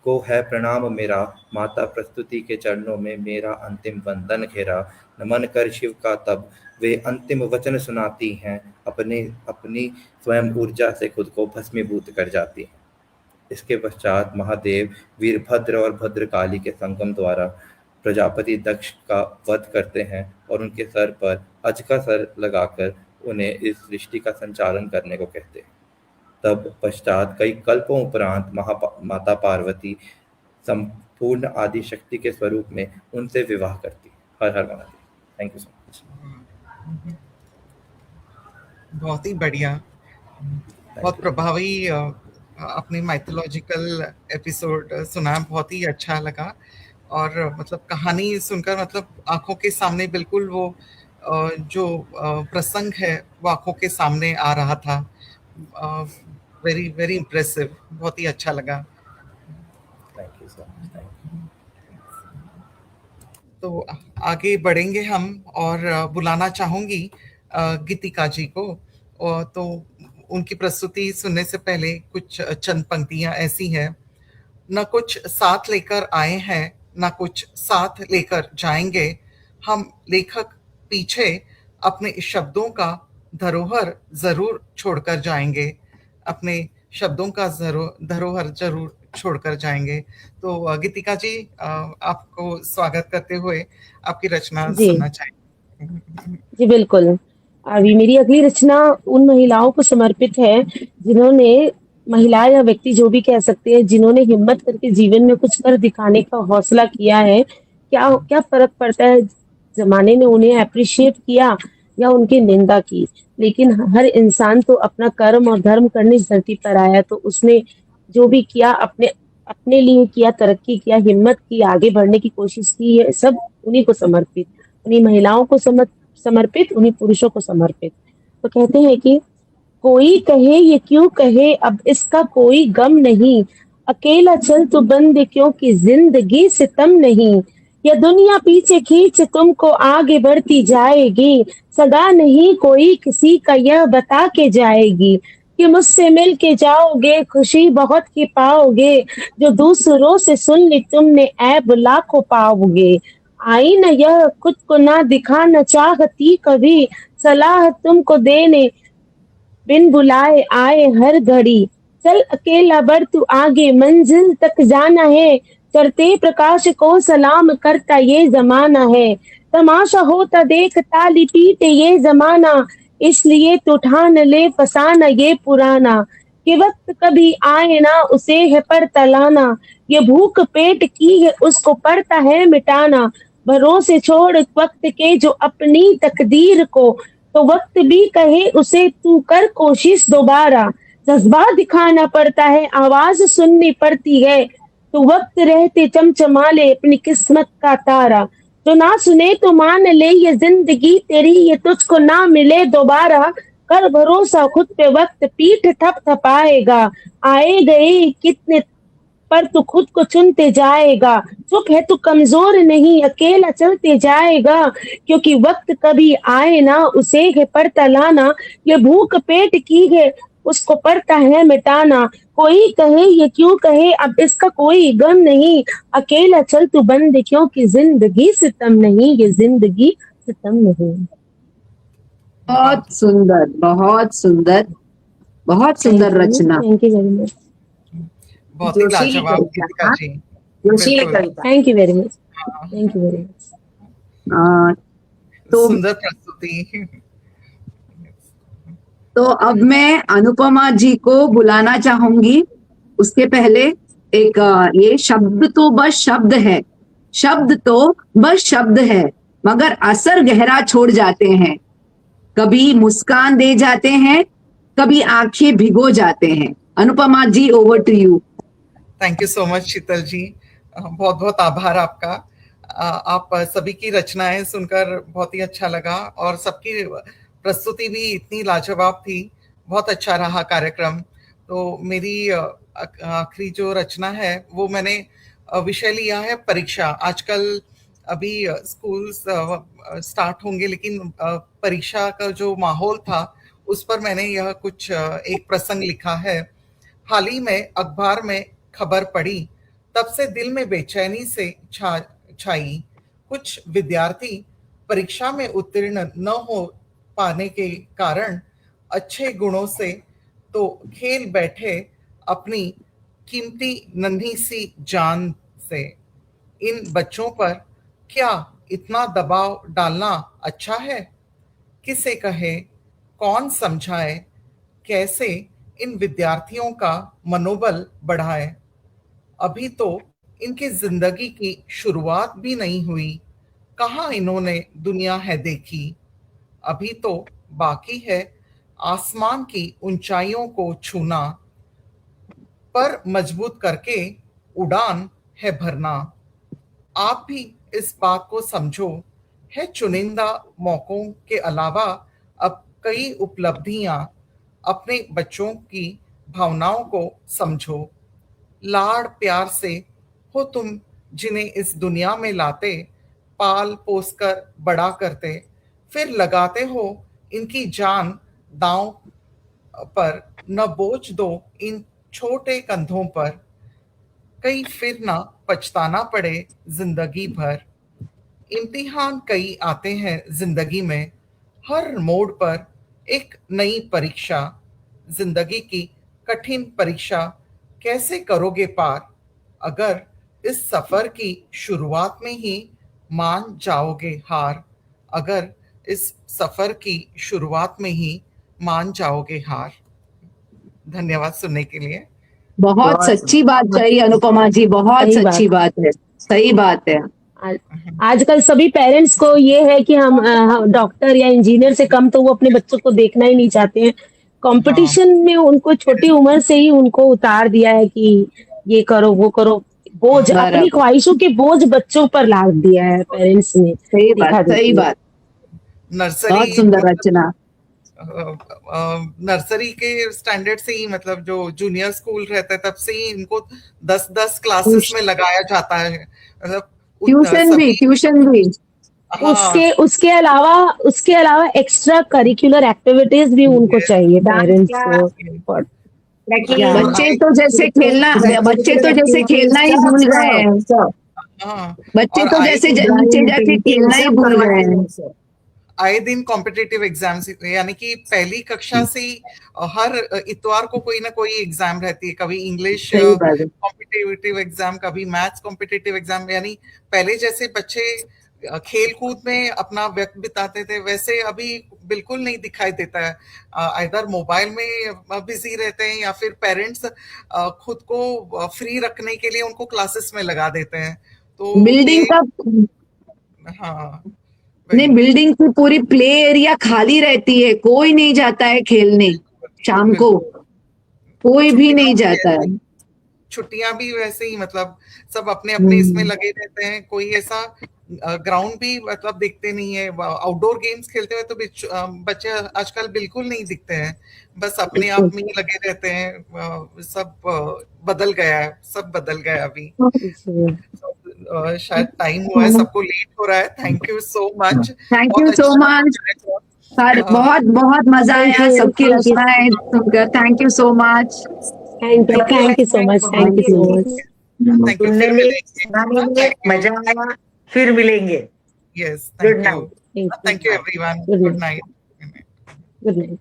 को है प्रणाम मेरा। माता प्रस्तुति के चरणों में मेरा अंतिम वंदन घेरा। नमन कर शिव का तब वे अंतिम वचन सुनाती हैं। अपनी स्वयं ऊर्जा से खुद को भस्मीभूत कर जाती हैं। इसके पश्चात महादेव वीरभद्र और भद्रकाली के संगम द्वारा प्रजापति दक्ष का वध करते हैं और उनके सर पर अज का सर लगाकर उन्हें इस सृष्टि का संचालन करने को कहते हैं। तब पश्चात कई कल्पों उपरांत माता पार्वती संपूर्ण आदि शक्ति के स्वरूप में उनसे विवाह करती है। Har Har Mahadev. Thank you so much. बहुत ही बढ़िया, बहुत प्रभावी अपने माइथोलॉजिकल एपिसोड सुना, बहुत ही अच्छा लगा। और मतलब कहानी सुनकर मतलब आंखों के सामने बिल्कुल वो जो प्रसंग है वो आंखों के सामने आ रहा था। वेरी वेरी इम्प्रेसिव, बहुत ही अच्छा लगा। Thank you so much, thank you. तो आगे बढ़ेंगे हम, और बुलाना चाहूंगी गीतिका जी को। और तो उनकी प्रस्तुति सुनने से पहले कुछ चंद पंक्तियां ऐसी हैं। न कुछ साथ लेकर आए हैं, न कुछ साथ लेकर जाएंगे। हम लेखक पीछे अपने शब्दों का धरोहर जरूर छोड़कर जाएंगे। अपने शब्दों का धरोहर जरूर छोड़कर जाएंगे। तो गीतिका जी, आपको स्वागत करते हुए आपकी रचना जी सुनना चाहेंगे। जी बिल्कुल। अभी मेरी अगली रचना उन महिलाओं को समर्पित है जिन्होंने, महिला या व्यक्ति जो भी कह सकते हैं, जिन्होंने हिम्मत करके जीवन में कुछ कर दिखाने का हौसला किया है। क्या क्या फर्क पड़ता है, जमाने ने उन्हें अप्रिशिएट किया या उनकी निंदा की, लेकिन हर इंसान तो अपना कर्म और धर्म करने इस धरती पर आया, तो उसने जो भी किया अपने अपने लिए किया, तरक्की किया, हिम्मत की, आगे बढ़ने की कोशिश की, है सब उन्हीं को समर्पित, उन्हीं महिलाओं को समर्पित, उन्हीं पुरुषों को समर्पित। तो कहते हैं कि कोई कहे ये क्यों कहे, अब इसका कोई गम नहीं, अकेला चल तू बंद क्योंकि जिंदगी सितम नहीं, ये दुनिया पीछे खींच तुमको आगे बढ़ती जाएगी, सगा नहीं कोई किसी का यह बता के जाएगी, कि मुझसे मिल के जाओगे खुशी बहुत ही पाओगे, जो दूसरों से सुन ली तुमने ऐब लाखों पाओगे, आई न यह खुद को ना दिखाना चाहती कभी, सलाह तुमको देने बिन बुलाए आए हर घड़ी, चल अकेला बढ़ तू आगे मंजिल तक जाना है, चढ़ते प्रकाश को सलाम करता ये जमाना है, तमाशा होता देख ताली पीटे ये जमाना, इसलिए तो ठान ले फसाना ये पुराना, कि वक्त कभी आए ना उसे है पर तलाना, ये भूख पेट की है उसको पड़ता है मिटाना, भरोसे छोड़ वक्त के जो अपनी तकदीर को, तो वक्त भी कहे उसे तू कर कोशिश दोबारा, जज्बा दिखाना पड़ता है आवाज सुननी पड़ती है, तो वक्त रहते चमचमा ले अपनी किस्मत का तारा, जो ना सुने तो मान ले ये जिंदगी तेरी, ये तुझको ना मिले दोबारा, कर भरोसा खुद पे वक्त पीठ थपथपाएगा, आए गए कितने पर तू खुद को चुनते जाएगा, चुप है तू कमजोर नहीं अकेला चलते जाएगा, क्योंकि वक्त कभी आए ना उसे है पड़ता लाना, ये भूख पेट की है उसको पड़ता है मिटाना, कोई कहे ये क्यों कहे अब इसका कोई गम नहीं, अकेला चल तू बंद क्योंकि जिंदगी सितम नहीं, ये जिंदगी सितम नहीं। बहुत सुंदर, बहुत सुंदर, बहुत सुंदर रचना। Thank you very much. बहुत ही जोशीली लाजवाब कविता, गीतिका जी। जोशीली बिल्कुल। कविता। Thank you very much. Thank you very much. तो सुंदर प्रस्तुति। तो अब मैं अनुपमा जी को बुलाना चाहूंगी। उसके पहले एक ये शब्द तो बस शब्द है, शब्द तो बस शब्द है, मगर असर गहरा छोड़ जाते हैं, कभी मुस्कान दे जाते हैं, कभी आंखें भिगो जाते हैं। Anupama ji, over to you. Thank you so much Sheetal ji, बहुत बहुत आभार आपका। आप सभी की रचनाएं सुनकर बहुत ही अच्छा लगा, और सबकी प्रस्तुति भी इतनी लाजवाब थी। बहुत अच्छा रहा कार्यक्रम। तो मेरी आखिरी जो रचना है वो मैंने विषय लिया है परीक्षा। आजकल अभी स्कूल स्टार्ट होंगे, लेकिन परीक्षा का जो माहौल था उस पर मैंने यह कुछ एक प्रसंग लिखा है। हाल ही में अखबार में खबर पड़ी, तब से दिल में बेचैनी से छाई। कुछ विद्यार्थी परीक्षा में उत्तीर्ण न हो पाने के कारण अच्छे गुणों से तो खेल बैठे अपनी कीमती नन्ही सी जान से। इन बच्चों पर क्या इतना दबाव डालना अच्छा है? किसे कहे, कौन समझाए, कैसे इन विद्यार्थियों का मनोबल बढ़ाए? अभी तो इनकी जिंदगी की शुरुआत भी नहीं हुई, कहाँ इन्होंने दुनिया है देखी। अभी तो बाकी है आसमान की ऊंचाइयों को छूना। पर मजबूत करके उड़ान है भरना। आप भी इस बात को समझो, है चुनिंदा मौकों के अलावा अब कई उपलब्धियां। अपने बच्चों की भावनाओं को समझो, लाड़ प्यार से हो तुम जिन्हें इस दुनिया में लाते, पाल पोस कर बड़ा करते, फिर लगाते हो इनकी जान दांव पर। न बोझ दो इन छोटे कंधों पर, कहीं फिर ना पछताना पड़े जिंदगी भर। इम्तिहान कई आते हैं जिंदगी में, हर मोड़ पर एक नई परीक्षा। जिंदगी की कठिन परीक्षा कैसे करोगे पार, अगर इस सफर की शुरुआत में ही मान जाओगे हार। अगर इस सफर की शुरुआत में ही मान जाओगे हार। धन्यवाद सुनने के लिए। बहुत सच्ची बात कही अनुपमा जी, बहुत सही सच्ची बात है, सही बात है। आजकल सभी पेरेंट्स को ये है कि हम डॉक्टर या इंजीनियर से कम तो वो अपने बच्चों को देखना ही नहीं चाहते हैं। कंपटीशन में उनको छोटी उम्र से ही उनको उतार दिया है कि ये करो वो करो, बोझ अपनी बराबर, ख्वाहिशों के बोझ बच्चों पर लाद दिया है पेरेंट्स ने। सही देखा बात, सही देखी बात, नर्सरी बहुत सुंदर रचना। नर्सरी के स्टैंडर्ड से ही, मतलब जो जूनियर स्कूल रहता है तब से ही इनको 10-10 क्लासेस में लगाया जाता है। मतलब ट्यूशन भी, ट्यूशन भी। हाँ, उसके अलावा एक्स्ट्रा करिकुलर एक्टिविटीज भी उनको चाहिए पेरेंट्स को। बच्चे तो जैसे खेलना, बच्चे तो जैसे खेलना ही भूल गए हैं। हाँ, बच्चे और तो जैसे नीचे जाके खेलना ही भूल गए हैं। आए दिन कॉम्पिटिटिव एग्जाम्स, यानी कि पहली कक्षा से ही हर इतवार को कोई ना कोई एग्जाम रहती है। कभी इंग्लिश सही बात है। कॉम्पिटिटिव एग्जाम, कभी मैथ्स कॉम्पिटिटिव एग्जाम। यानी पहले जैसे बच्चे खेल कूद में अपना वक्त बिताते थे, वैसे अभी बिल्कुल नहीं दिखाई देता है। आइदर मोबाइल में बिजी रहते हैं या फिर पेरेंट्स खुद को फ्री रखने के लिए उनको क्लासेस में लगा देते हैं। तो बिल्डिंग का, हाँ, नहीं, बिल्डिंग की पूरी प्ले एरिया खाली रहती है, कोई नहीं जाता है खेलने शाम को, कोई भी नहीं जाता है। छुट्टियां भी वैसे ही, मतलब सब अपने अपने इसमें लगे रहते हैं। कोई ऐसा ग्राउंड भी मतलब दिखते नहीं है। आउटडोर गेम्स खेलते हुए तो बच्चे आजकल बिल्कुल नहीं दिखते हैं, बस अपने आप में ही लगे रहते हैं। सब बदल गया है, सब बदल गया अभी। शायद टाइम हुआ है, सबको लेट हो रहा है। Thank you so much. Thank you so much. बहुत बहुत मजा आया सबकी रचनाएं सुनकर। Thank you so much. Thank you so much, thank you so much. Thank you. सुनने में मजा आया, फिर मिलेंगे। Yes, good thank you. Night. Thank you everyone. Good night. Good night.